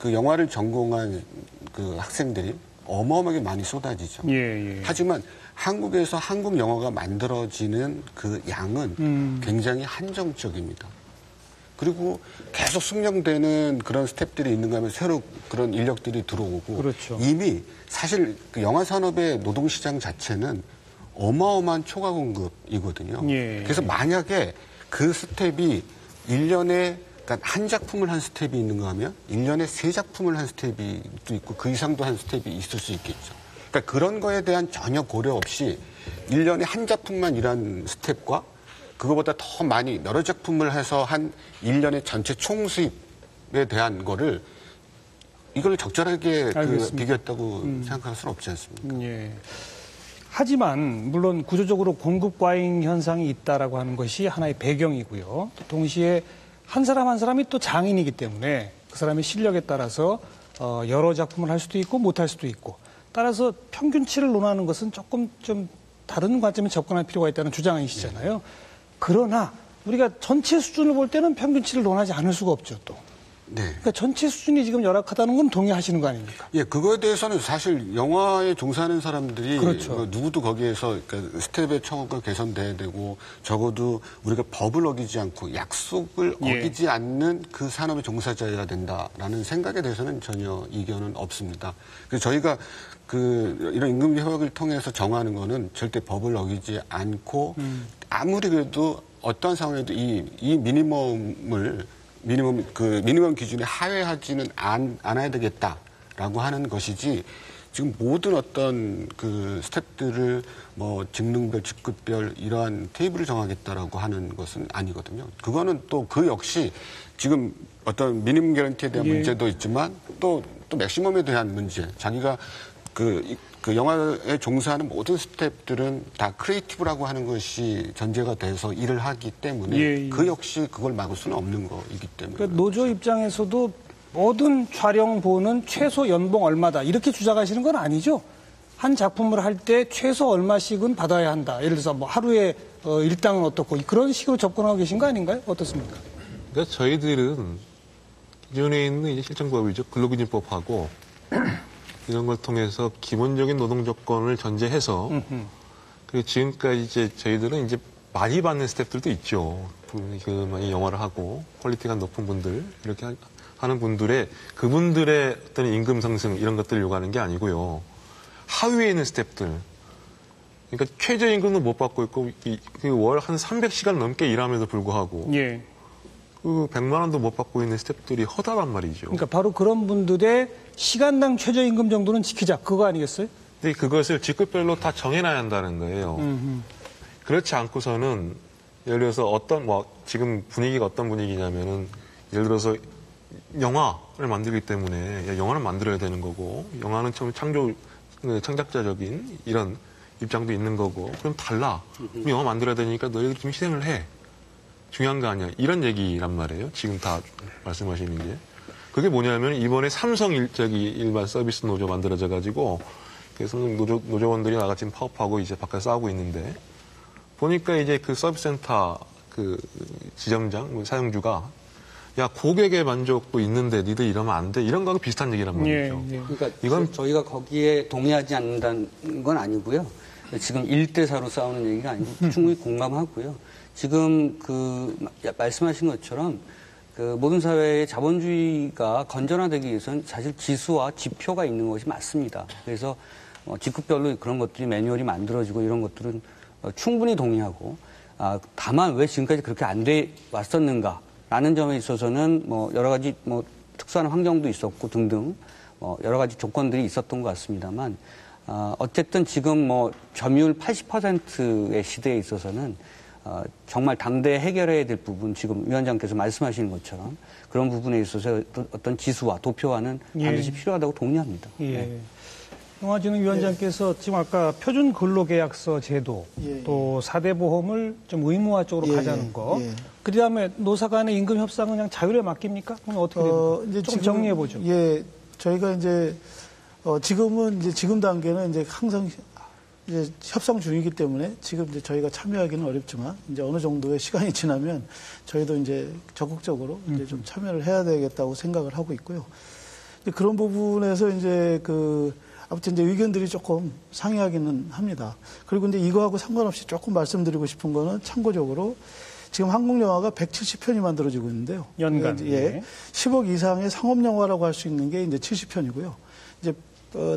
영화를 전공한 학생들이 어마어마하게 많이 쏟아지죠. 하지만 한국에서 한국 영화가 만들어지는 그 양은 굉장히 한정적입니다. 그리고 계속 숙련되는 그런 스태프들이 있는가 하면 새로 그런 인력들이 들어오고 그렇죠. 이미 사실 영화 산업의 노동시장 자체는 어마어마한 초과 공급이거든요. 그래서 만약에 그 스텝이 1년에 그러니까 한 작품을 한 스텝이 있는가 하면 1년에 3작품을 한 스텝이 또 있고 그 이상도 한 스텝이 있을 수 있겠죠. 그러니까 그런 거에 대한 전혀 고려 없이 1년에 한 작품만 일한 스텝과 그거보다 더 많이 여러 작품을 해서 한 1년의 전체 총수입에 대한 거를 이걸 적절하게 비교했다고 생각할 수는 없지 않습니까? 하지만 물론 구조적으로 공급 과잉 현상이 있다라고 하는 것이 하나의 배경이고요. 동시에 한 사람 한 사람이 또 장인이기 때문에 그 사람의 실력에 따라서 여러 작품을 할 수도 있고 못할 수도 있고 따라서 평균치를 논하는 것은 조금 좀 다른 관점에 접근할 필요가 있다는 주장이시잖아요. 그러나 우리가 전체 수준을 볼 때는 평균치를 논하지 않을 수가 없죠, 또. 네. 그러니까 전체 수준이 지금 열악하다는 건 동의하시는 거 아닙니까? 예, 그거에 대해서는 사실 영화에 종사하는 사람들이 그렇죠. 뭐 누구도 거기에서 그러니까 스텝의 청구가 개선돼야 되고 적어도 우리가 법을 어기지 않고 약속을 예. 어기지 않는 그 산업의 종사자여야 된다라는 생각에 대해서는 전혀 이견은 없습니다. 그래서 저희가 이런 임금 협약을 통해서 정하는 거는 절대 법을 어기지 않고 아무리 그래도 어떠한 상황에도 이 미니멈 기준에 하회하지는 않아야 되겠다라고 하는 것이지 지금 모든 어떤 그 스텝들을 뭐 직능별, 직급별 이러한 테이블을 정하겠다라고 하는 것은 아니거든요. 그거는 또 그 역시 지금 어떤 미니멈 개런티에 대한 예. 문제도 있지만 또 맥시멈에 대한 문제. 자기가 그 영화에 종사하는 모든 스태프들은 다 크리에이티브라고 하는 것이 전제가 돼서 일을 하기 때문에 예. 그 역시 그걸 막을 수는 없는 거이기 때문에. 그러니까 노조 입장에서도 모든 촬영보는 최소 연봉 얼마다 이렇게 주장하시는 건 아니죠. 한 작품을 할 때 최소 얼마씩은 받아야 한다. 예를 들어서 뭐 하루에 일당은 어떻고 그런 식으로 접근하고 계신 거 아닌가요? 어떻습니까? 그러니까 저희들은 기존에 있는 이제 실정법이죠. 근로기준법하고 이런 걸 통해서 기본적인 노동 조건을 전제해서 그리고 지금까지 이제 저희들은 이제 많이 받는 스태프들도 있죠. 많이 영화를 하고 퀄리티가 높은 분들 이렇게 하는 그분들의 어떤 임금 상승 이런 것들을 요구하는 게 아니고요. 하위에 있는 스태프들 그러니까 최저임금도 못 받고 있고 월 한 300시간 넘게 일함에도 불구하고 예. 그 100만 원도 못 받고 있는 스태프들이 허다란 말이죠. 그러니까 바로 그런 분들의 시간당 최저임금 정도는 지키자 그거 아니겠어요? 근데 그것을 직급별로 다 정해놔야 한다는 거예요. 그렇지 않고서는 예를 들어서 지금 분위기가 어떤 분위기냐면은 예를 들어서 영화를 만들기 때문에 영화를 만들어야 되는 거고 영화는 좀 창작자적인 이런 입장도 있는 거고 그럼 달라. 그럼 영화 만들어야 되니까 너희들 좀 희생을 해. 중요한 거 아니야. 이런 얘기란 말이에요. 지금 다 말씀하시는 게. 그게 뭐냐면 이번에 삼성 일반 서비스 노조 만들어져 가지고 그래서 노조원들이 나같이 파업하고 이제 바깥에 싸우고 있는데 보니까 이제 그 서비스 센터 그 지점장, 사용주가 야, 고객의 만족도 있는데 니들 이러면 안 돼. 이런 거하고 비슷한 얘기란 말이죠. 예. 그러니까 이건 저희가 거기에 동의하지 않는다는 건 아니고요. 지금 1대4로 싸우는 얘기가 아니고 충분히 공감하고요. 지금 말씀하신 것처럼 모든 사회의 자본주의가 건전화되기 위해서는 사실 지수와 지표가 있는 것이 맞습니다. 그래서 직급별로 그런 것들이 매뉴얼이 만들어지고 이런 것들은 충분히 동의하고 다만 왜 지금까지 그렇게 안 돼 왔었는가라는 점에 있어서는 여러 가지 특수한 환경도 있었고 등등 여러 가지 조건들이 있었던 것 같습니다만 어쨌든 지금 점유율 80%의 시대에 있어서는 정말 당대 해결해야 될 부분, 지금 위원장께서 말씀하시는 것처럼 그런 부분에 있어서 어떤 지수와 도표화는 반드시 필요하다고 동의합니다. 예. 네. 영화진흥위원장께서 지금 아까 표준 근로계약서 제도 또 4대 보험을 좀 의무화 쪽으로 가자는 거. 그 다음에 노사 간의 임금 협상은 그냥 자율에 맡깁니까? 그럼 어떻게 됩니까? 좀 정리해 보죠. 예, 저희가 이제 지금은 이제 지금 단계는 이제 항상 이제 협상 중이기 때문에 지금 이제 저희가 참여하기는 어렵지만 이제 어느 정도의 시간이 지나면 저희도 이제 적극적으로 이제 좀 참여를 해야 되겠다고 생각을 하고 있고요. 그런 부분에서 이제 아무튼 이제 의견들이 조금 상이하기는 합니다. 그리고 이제 이거하고 상관없이 조금 말씀드리고 싶은 거는 참고적으로 지금 한국 영화가 170편이 만들어지고 있는데요. 연간. 예. 10억 이상의 상업 영화라고 할 수 있는 게 이제 70편이고요. 이제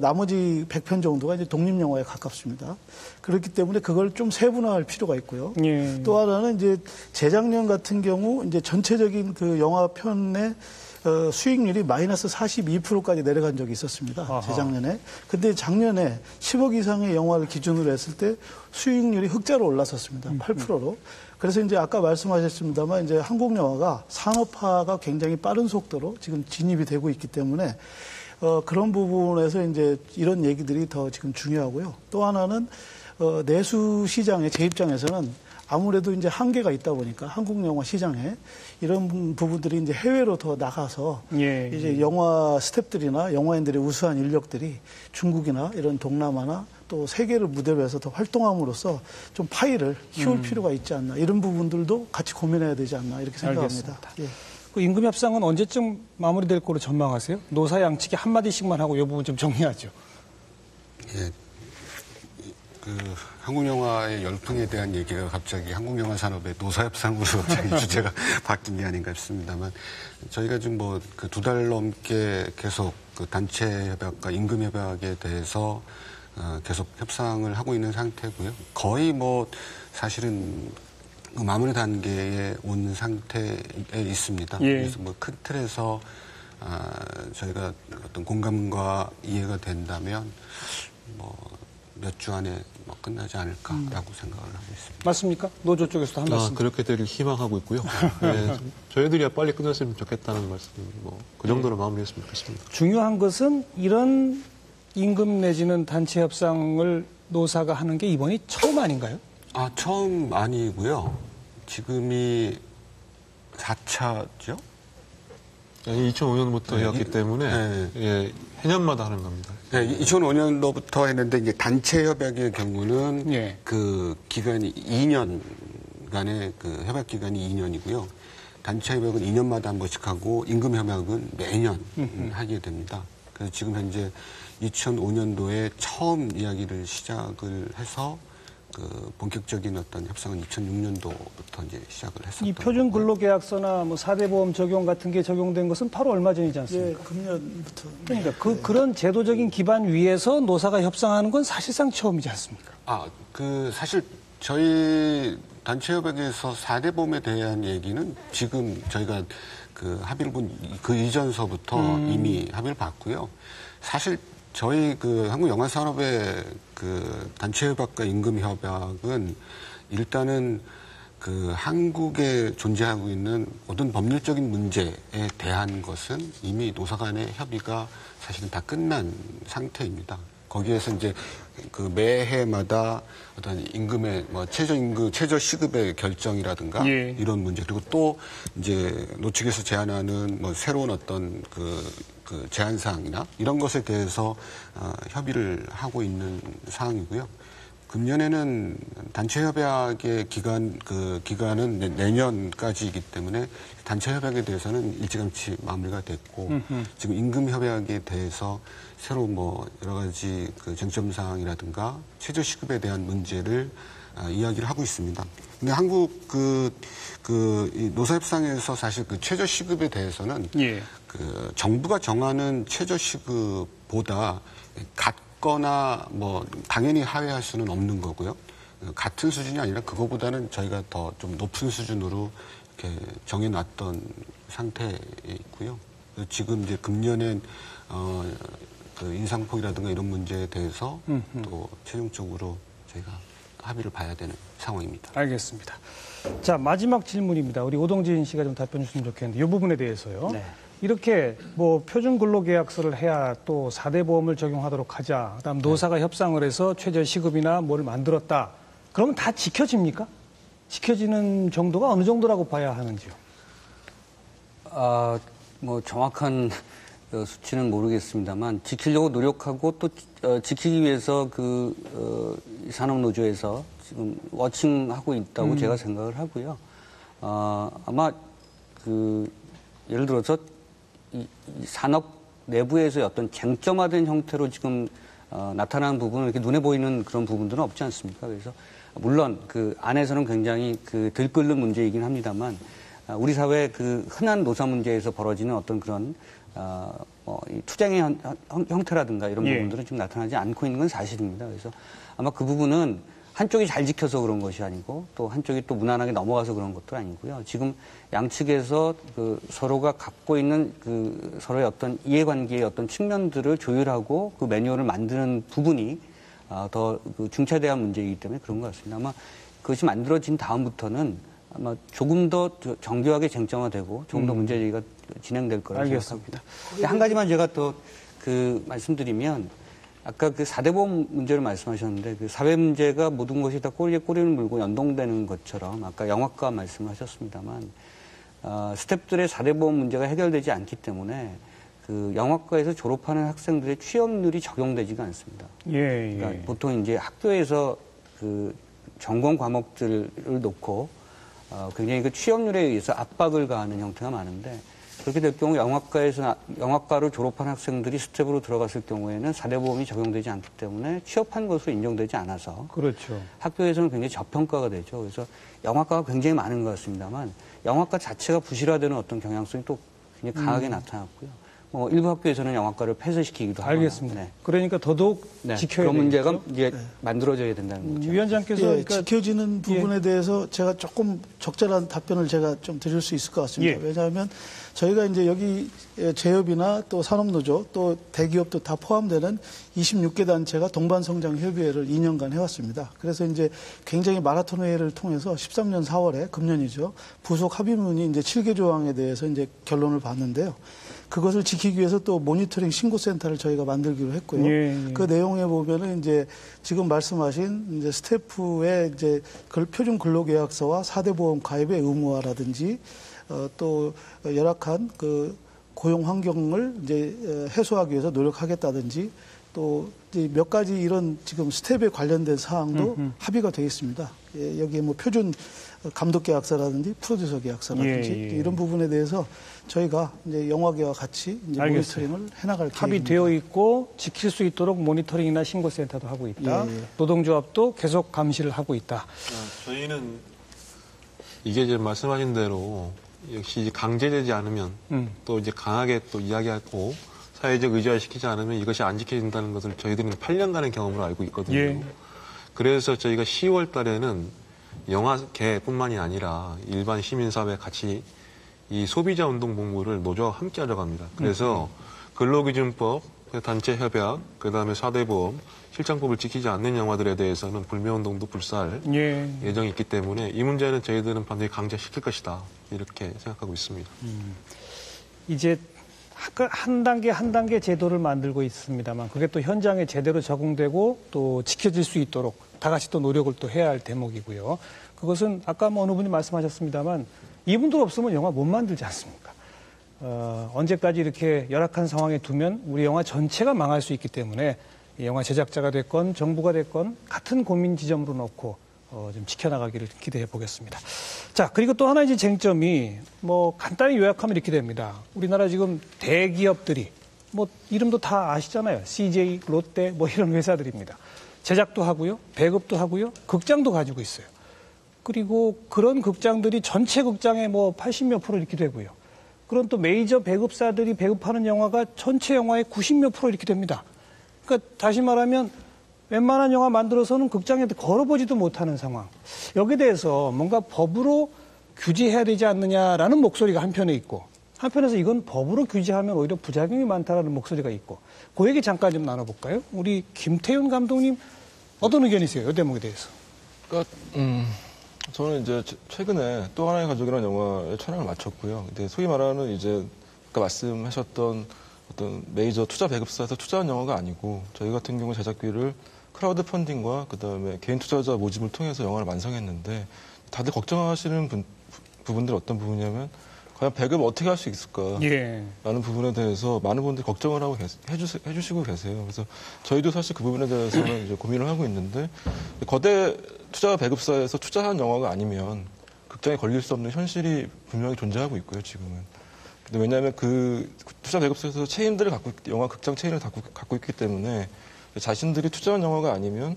나머지 100편 정도가 이제 독립영화에 가깝습니다. 그렇기 때문에 그걸 좀 세분화할 필요가 있고요. 예. 또 하나는 이제 재작년 같은 경우 이제 전체적인 그 영화편의 수익률이 마이너스 42%까지 내려간 적이 있었습니다. 아하. 재작년에. 근데 작년에 10억 이상의 영화를 기준으로 했을 때 수익률이 흑자로 올랐었습니다. 8%로. 그래서 이제 아까 말씀하셨습니다만 이제 한국 영화가 산업화가 굉장히 빠른 속도로 지금 진입이 되고 있기 때문에 그런 부분에서 이제 이런 얘기들이 더 지금 중요하고요. 또 하나는 내수 시장의 제 입장에서는 아무래도 이제 한계가 있다 보니까 한국 영화 시장에 이런 부분들이 이제 해외로 더 나가서 예. 이제 영화 스태프들이나 영화인들의 우수한 인력들이 중국이나 이런 동남아나 또 세계를 무대로 해서 더 활동함으로써 좀 파이를 키울 필요가 있지 않나 이런 부분들도 같이 고민해야 되지 않나 이렇게 생각합니다. 예. 그 임금 협상은 언제쯤 마무리될 거로 전망하세요? 노사 양측이 한마디씩만 하고 이 부분 좀 정리하죠. 예. 한국 영화의 열풍에 대한 얘기가 갑자기 한국 영화 산업의 노사 협상으로 갑자기 주제가 바뀐 게 아닌가 싶습니다만 저희가 지금 그 2달 넘게 계속 그 단체 협약과 임금 협약에 대해서 계속 협상을 하고 있는 상태고요. 거의 사실은 마무리 단계에 온 상태에 있습니다. 예. 그래서 큰 틀에서 저희가 어떤 공감과 이해가 된다면 몇 주 안에 끝나지 않을까라고 생각을 하고 있습니다. 맞습니까? 노조 쪽에서도 한 말씀. 그렇게 되길 희망하고 있고요. 네, 저희들이야 빨리 끝났으면 좋겠다는 말씀, 그 정도로 마무리했으면 좋겠습니다. 중요한 것은 이런 임금 내지는 단체 협상을 노사가 하는 게 이번이 처음 아닌가요? 처음 아니고요. 지금이 4차죠? 2005년부터 해왔기 때문에 예, 해년마다 하는 겁니다. 네, 2005년도부터 했는데 이제 단체 협약의 경우는 예. 그 기간이 2년간의 그 협약 기간이 2년이고요. 단체 협약은 2년마다 한 번씩 하고 임금 협약은 매년 하게 됩니다. 그래서 지금 현재 2005년도에 처음 이야기를 시작을 해서 그 본격적인 어떤 협상은 2006년도부터 이제 시작을 했었던 이 표준 거고요. 근로계약서나 4대 보험 적용 같은 게 적용된 것은 바로 얼마 전이지 예, 않습니까? 금년부터. 그러니까 그런 제도적인 기반 위에서 노사가 협상하는 건 사실상 처음이지 않습니까? 사실 저희 단체 협약에서 4대 보험에 대한 얘기는 지금 저희가 그 합의를 본 그 이전서부터 이미 합의를 봤고요. 사실 저희 그 한국 영화 산업의 그 단체 협약과 임금 협약은 일단은 그 한국에 존재하고 있는 모든 법률적인 문제에 대한 것은 이미 노사 간의 협의가 사실은 다 끝난 상태입니다. 거기에서 이제 그 매해마다 어떤 임금의 최저 시급의 결정이라든가 예. 이런 문제 그리고 또 이제 노측에서 제안하는 새로운 어떤 그 제한 사항이나 이런 것에 대해서 협의를 하고 있는 상황이고요. 금년에는 단체 협약의 기간은 내년까지이기 때문에 단체 협약에 대해서는 일찌감치 마무리가 됐고 지금 임금 협약에 대해서 새로 여러 가지 그 쟁점 사항이라든가 최저 시급에 대한 문제를 이야기를 하고 있습니다. 근데 한국 이 노사협상에서 사실 그 최저 시급에 대해서는 예. 그 정부가 정하는 최저 시급보다 같거나 당연히 하회할 수는 없는 거고요. 같은 수준이 아니라 그거보다는 저희가 더 좀 높은 수준으로 이렇게 정해놨던 상태에 있고요. 지금 이제 금년엔 그 인상폭이라든가 이런 문제에 대해서 또 최종적으로 저희가 합의를 봐야 되는 상황입니다. 알겠습니다. 자, 마지막 질문입니다. 우리 오동진 씨가 좀 답변 주시면 좋겠는데 이 부분에 대해서요. 네. 이렇게 표준 근로계약서를 해야 또 4대 보험을 적용하도록 하자. 그다음 노사가 협상을 해서 최저 시급이나 뭘 만들었다. 그러면 다 지켜집니까? 지켜지는 정도가 어느 정도라고 봐야 하는지요? 정확한 수치는 모르겠습니다만 지키려고 노력하고 또 지키기 위해서 산업노조에서 지금 워칭하고 있다고 제가 생각을 하고요. 아마 예를 들어서 이 산업 내부에서의 어떤 쟁점화된 형태로 지금 나타나는 부분은 이렇게 눈에 보이는 그런 부분들은 없지 않습니까? 그래서 물론 그 안에서는 굉장히 들끓는 문제이긴 합니다만 우리 사회 흔한 노사 문제에서 벌어지는 어떤 그런 이 투쟁의 형태라든가 이런 예. 부분들은 지금 나타나지 않고 있는 건 사실입니다. 그래서 아마 그 부분은 한쪽이 잘 지켜서 그런 것이 아니고 또 한쪽이 또 무난하게 넘어가서 그런 것도 아니고요. 지금 양측에서 서로가 갖고 있는 서로의 어떤 이해관계의 어떤 측면들을 조율하고 그 매뉴얼을 만드는 부분이 더 중차대한 문제이기 때문에 그런 것 같습니다. 아마 그것이 만들어진 다음부터는 아마 조금 더 정교하게 쟁점화되고 조금 더 문제 제기가 진행될 거라고 생각합니다. 한 가지만 제가 또 말씀드리면 아까 그 4대 보험 문제를 말씀하셨는데 그 사회 문제가 모든 것이 다 꼬리에 꼬리를 물고 연동되는 것처럼 아까 영화과 말씀을 하셨습니다만 스태프들의 4대 보험 문제가 해결되지 않기 때문에 그 영화과에서 졸업하는 학생들의 취업률이 적용되지가 않습니다. 예, 예. 그러니까 보통 이제 학교에서 그 전공 과목들을 놓고 굉장히 그 취업률에 의해서 압박을 가하는 형태가 많은데 그렇게 될 경우 영화과로 졸업한 학생들이 스텝으로 들어갔을 경우에는 4대 보험이 적용되지 않기 때문에 취업한 것으로 인정되지 않아서 그렇죠. 학교에서는 굉장히 저평가가 되죠. 그래서 영화과가 굉장히 많은 것 같습니다만 영화과 자체가 부실화되는 어떤 경향성이 또 굉장히 강하게 나타났고요. 일부 학교에서는 영화과를 폐쇄시키기도 하고. 알겠습니다. 네. 그러니까 더더욱 지켜야 그런 문제가 되겠죠? 이제 만들어져야 된다는 거죠. 위원장께서 그러니까 지켜지는 부분에 대해서 제가 조금 적절한 답변을 제가 좀 드릴 수 있을 것 같습니다. 왜냐하면 저희가 이제 여기 제협이나 또 산업노조 또 대기업도 다 포함되는 26개 단체가 동반성장협의회를 2년간 해왔습니다. 그래서 이제 굉장히 마라톤 회의를 통해서 13년 4월에 금년이죠. 부속 합의문이 이제 7개 조항에 대해서 이제 결론을 봤는데요. 그것을 지키기 위해서 또 모니터링 신고센터를 저희가 만들기로 했고요. 그 내용에 보면은 이제 지금 말씀하신 이제 스태프의 이제 표준 근로계약서와 4대 보험 가입의 의무화라든지 또 열악한 그 고용 환경을 이제 해소하기 위해서 노력하겠다든지 또 몇 가지 이런 지금 스텝에 관련된 사항도 합의가 되어 있습니다. 여기에 뭐 표준 감독 계약서라든지 프로듀서 계약서라든지 이런 부분에 대해서 저희가 이제 영화계와 같이 이제 모니터링을 해나갈 계획입니다. 합의되어 있고 지킬 수 있도록 모니터링이나 신고센터도 하고 있다. 노동조합도 계속 감시를 하고 있다. 저희는 이게 이제 말씀하신 대로 역시 강제되지 않으면 또 이제 강하게 또 이야기하고 사회적 의지화 시키지 않으면 이것이 안 지켜진다는 것을 저희들은 8년간의 경험으로 알고 있거든요. 그래서 저희가 10월 달에는 영화계뿐만이 아니라 일반 시민사회 같이 이 소비자 운동 본부를 노조와 함께 하려고 합니다. 그래서 근로기준법, 단체 협약, 그다음에 4대 보험, 실장법을 지키지 않는 영화들에 대해서는 불매운동도 불사할 예정이 있기 때문에 이 문제는 저희들은 반드시 강제시킬 것이다. 이렇게 생각하고 있습니다. 이제 한 단계 한 단계 제도를 만들고 있습니다만 그게 또 현장에 제대로 적용되고 또 지켜질 수 있도록 다 같이 또 노력을 또 해야 할 대목이고요. 그것은 아까 뭐 어느 분이 말씀하셨습니다만 이분들 없으면 영화 못 만들지 않습니까? 언제까지 이렇게 열악한 상황에 두면 우리 영화 전체가 망할 수 있기 때문에 영화 제작자가 됐건 정부가 됐건 같은 고민 지점으로 놓고 좀 지켜나가기를 기대해 보겠습니다. 자, 그리고 또 하나 이제 쟁점이 뭐 간단히 요약하면 이렇게 됩니다. 우리나라 지금 대기업들이 뭐 이름도 다 아시잖아요. CJ, 롯데 뭐 이런 회사들입니다. 제작도 하고요, 배급도 하고요, 극장도 가지고 있어요. 그리고 그런 극장들이 전체 극장의 뭐 80몇 프로 이렇게 되고요. 그런 또 메이저 배급사들이 배급하는 영화가 전체 영화의 90몇 프로 이렇게 됩니다. 그러니까 다시 말하면 웬만한 영화 만들어서는 극장에 걸어보지도 못하는 상황. 여기에 대해서 뭔가 법으로 규제해야 되지 않느냐라는 목소리가 한편에 있고 한편에서 이건 법으로 규제하면 오히려 부작용이 많다라는 목소리가 있고 그 얘기 잠깐 좀 나눠볼까요? 우리 김태윤 감독님 어떤 의견이세요? 이 대목에 대해서. 그러니까 저는 이제 최근에 또 하나의 가족이라는 영화에 촬영을 마쳤고요. 근데 소위 말하는 이제 아까 말씀하셨던 어떤 메이저 투자 배급사에서 투자한 영화가 아니고 저희 같은 경우 제작비를 크라우드 펀딩과 그다음에 개인 투자자 모집을 통해서 영화를 완성했는데 다들 걱정하시는 부분들이 어떤 부분이냐면 과연 배급 어떻게 할 수 있을까 라는 부분에 대해서 많은 분들이 걱정을 하고 해주시고 계세요. 그래서 저희도 사실 그 부분에 대해서는 이제 고민을 하고 있는데 거대 투자 배급사에서 투자한 영화가 아니면 극장에 걸릴 수 없는 현실이 분명히 존재하고 있고요, 지금은. 근데 왜냐하면 그 투자 배급사에서 체인들을 영화 극장 체인을 갖고 있기 때문에 자신들이 투자한 영화가 아니면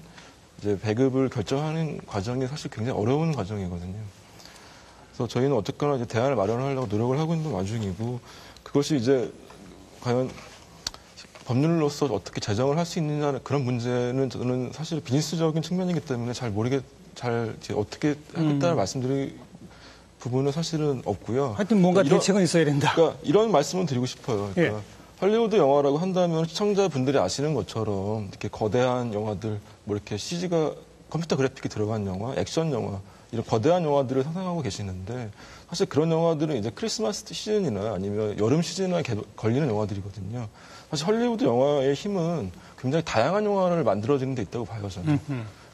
이제 배급을 결정하는 과정이 사실 굉장히 어려운 과정이거든요. 그래서 저희는 어쨌거나 이제 대안을 마련하려고 노력을 하고 있는 와중이고 그것이 이제 과연 법률로서 어떻게 제정을 할 수 있느냐는 그런 문제는 저는 사실 비즈니스적인 측면이기 때문에 잘 이제 어떻게 하겠다는 말씀드릴 부분은 사실은 없고요. 하여튼 뭔가 대책은 있어야 된다. 그러니까 이런 말씀은 드리고 싶어요. 그러니까 할리우드 영화라고 한다면 시청자분들이 아시는 것처럼 이렇게 거대한 영화들, 뭐 이렇게 CG가 컴퓨터 그래픽이 들어간 영화, 액션 영화, 이런 거대한 영화들을 상상하고 계시는데 사실 그런 영화들은 이제 크리스마스 시즌이나 아니면 여름 시즌에 걸리는 영화들이거든요. 사실 헐리우드 영화의 힘은 굉장히 다양한 영화를 만들어지는 데 있다고 봐요, 저는.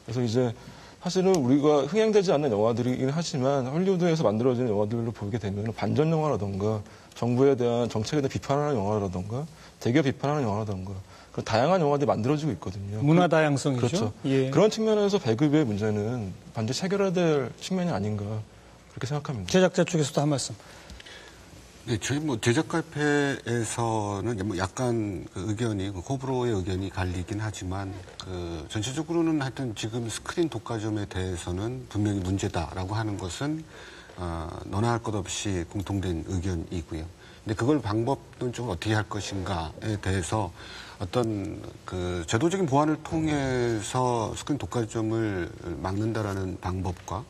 그래서 이제 사실은 우리가 흥행되지 않는 영화들이긴 하지만 헐리우드에서 만들어지는 영화들로 보게 되면 반전 영화라던가 정부에 대한 정책에 대한 비판하는 영화라던가 대기업 비판하는 영화라던가 그런 다양한 영화들이 만들어지고 있거든요. 문화 다양성이죠. 그렇죠. 예. 그런 측면에서 배급의 문제는 반드시 해결해야 될 측면이 아닌가 그렇게 생각합니다. 제작자 쪽에서도 한 말씀. 네, 저희 제작가협회에서는 약간 그 의견이, 호불호의 의견이 갈리긴 하지만, 전체적으로는 하여튼 지금 스크린 독과점에 대해서는 분명히 문제다라고 하는 것은, 너나 할 것 없이 공통된 의견이고요. 근데 그걸 방법은 좀 어떻게 할 것인가에 대해서 어떤 제도적인 보완을 통해서 스크린 독과점을 막는다라는 방법과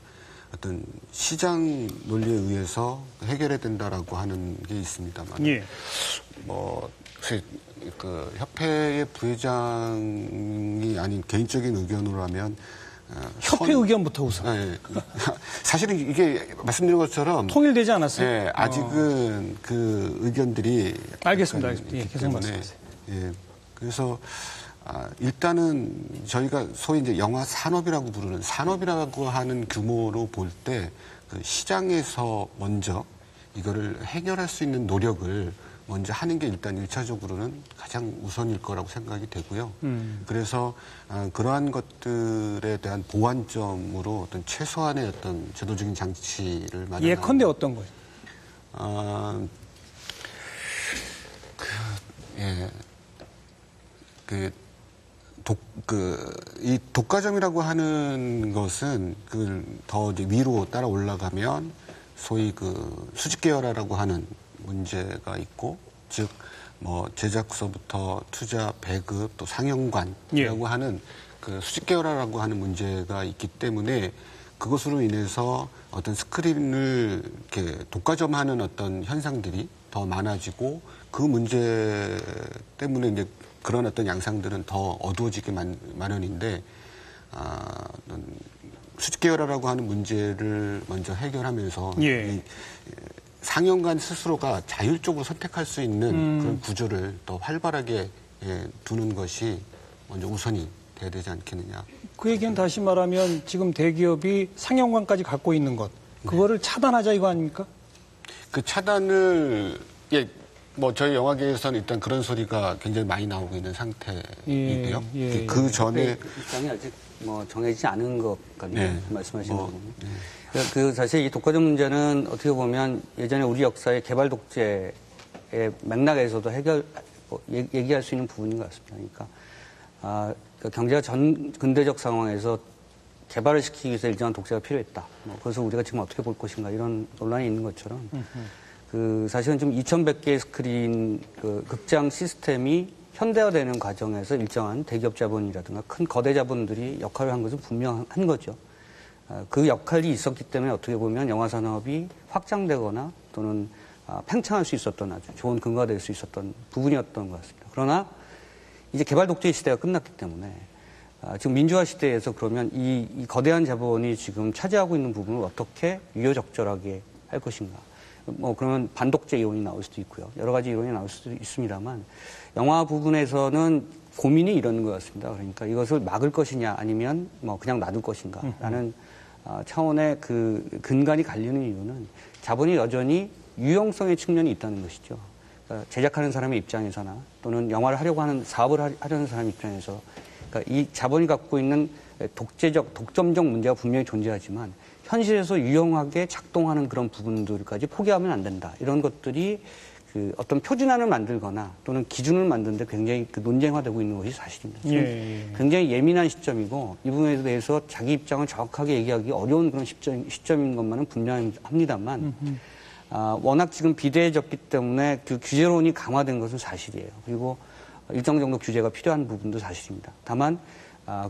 어떤 시장 논리에 의해서 해결해야 된다라고 하는 게 있습니다만, 예. 협회의 부회장이 아닌 개인적인 의견으로 하면 협회 의견부터 우선. 네, 사실은 이게 말씀드린 것처럼 통일되지 않았어요? 네, 아직은 그 의견들이 알겠습니다. 예, 계속 말씀하세요. 예, 그래서 일단은 저희가 소위 이제 영화 산업이라고 부르는 산업이라고 하는 규모로 볼 때 그 시장에서 먼저 이거를 해결할 수 있는 노력을 먼저 하는 게 일단 1차적으로는 가장 우선일 거라고 생각이 되고요. 그래서 그러한 것들에 대한 보완점으로 어떤 최소한의 어떤 제도적인 장치를 마련하는. 예컨대 어떤 거죠? 이 독과점이라고 하는 것은 더 이제 위로 따라 올라가면 소위 수직계열화라고 하는 문제가 있고, 즉, 제작서부터 투자, 배급, 또 상영관이라고 하는 수직계열화라고 하는 문제가 있기 때문에 그것으로 인해서 어떤 스크린을 이렇게 독과점하는 어떤 현상들이 더 많아지고 그 문제 때문에 이제 그런 어떤 양상들은 더 어두워지기 마련인데, 수직계열화라고 하는 문제를 먼저 해결하면서 예. 이 상영관 스스로가 자율적으로 선택할 수 있는 그런 구조를 더 활발하게 두는 것이 먼저 우선이 돼야 되지 않겠느냐. 그 얘기는 다시 말하면 지금 대기업이 상영관까지 갖고 있는 것, 그거를 차단하자 이거 아닙니까? 그 차단을 저희 영화계에서는 일단 그런 소리가 굉장히 많이 나오고 있는 상태이고요. 그 전에 입장이 아직 정해지지 않은 것 같네요. 네. 말씀하시는 부분. 사실 이 독과점 문제는 어떻게 보면 예전에 우리 역사의 개발 독재의 맥락에서도 얘기할 수 있는 부분인 것 같습니다. 그러니까 경제가 근대적 상황에서 개발을 시키기 위해서 일정한 독재가 필요했다. 그래서 우리가 지금 어떻게 볼 것인가 이런 논란이 있는 것처럼 사실은 좀 2,100개의 스크린 극장 시스템이 현대화되는 과정에서 일정한 대기업 자본이라든가 큰 거대 자본들이 역할을 한 것은 분명한 거죠. 그 역할이 있었기 때문에 어떻게 보면 영화 산업이 확장되거나 또는 팽창할 수 있었던 아주 좋은 근거가 될 수 있었던 부분이었던 것 같습니다. 그러나 이제 개발 독재 시대가 끝났기 때문에 지금 민주화 시대에서 그러면 이 거대한 자본이 지금 차지하고 있는 부분을 어떻게 유효적절하게 할 것인가. 그러면 반독재 이론이 나올 수도 있고요. 여러 가지 이론이 나올 수도 있습니다만 영화 부분에서는 고민이 이런 것 같습니다. 그러니까 이것을 막을 것이냐 아니면 그냥 놔둘 것인가 라는 차원의 근간이 갈리는 이유는 자본이 여전히 유용성의 측면이 있다는 것이죠. 그러니까 제작하는 사람의 입장에서나 또는 영화를 하려고 하는 사업을 하려는 사람 입장에서 그러니까 이 자본이 갖고 있는 독점적 문제가 분명히 존재하지만 현실에서 유용하게 작동하는 그런 부분들까지 포기하면 안 된다. 이런 것들이 어떤 표준안을 만들거나 또는 기준을 만드는데 굉장히 논쟁화되고 있는 것이 사실입니다. 굉장히 예민한 시점이고 이 부분에 대해서 자기 입장을 정확하게 얘기하기 어려운 그런 시점인 것만은 분명합니다만 워낙 지금 비대해졌기 때문에 그 규제론이 강화된 것은 사실이에요. 그리고 일정 정도 규제가 필요한 부분도 사실입니다. 다만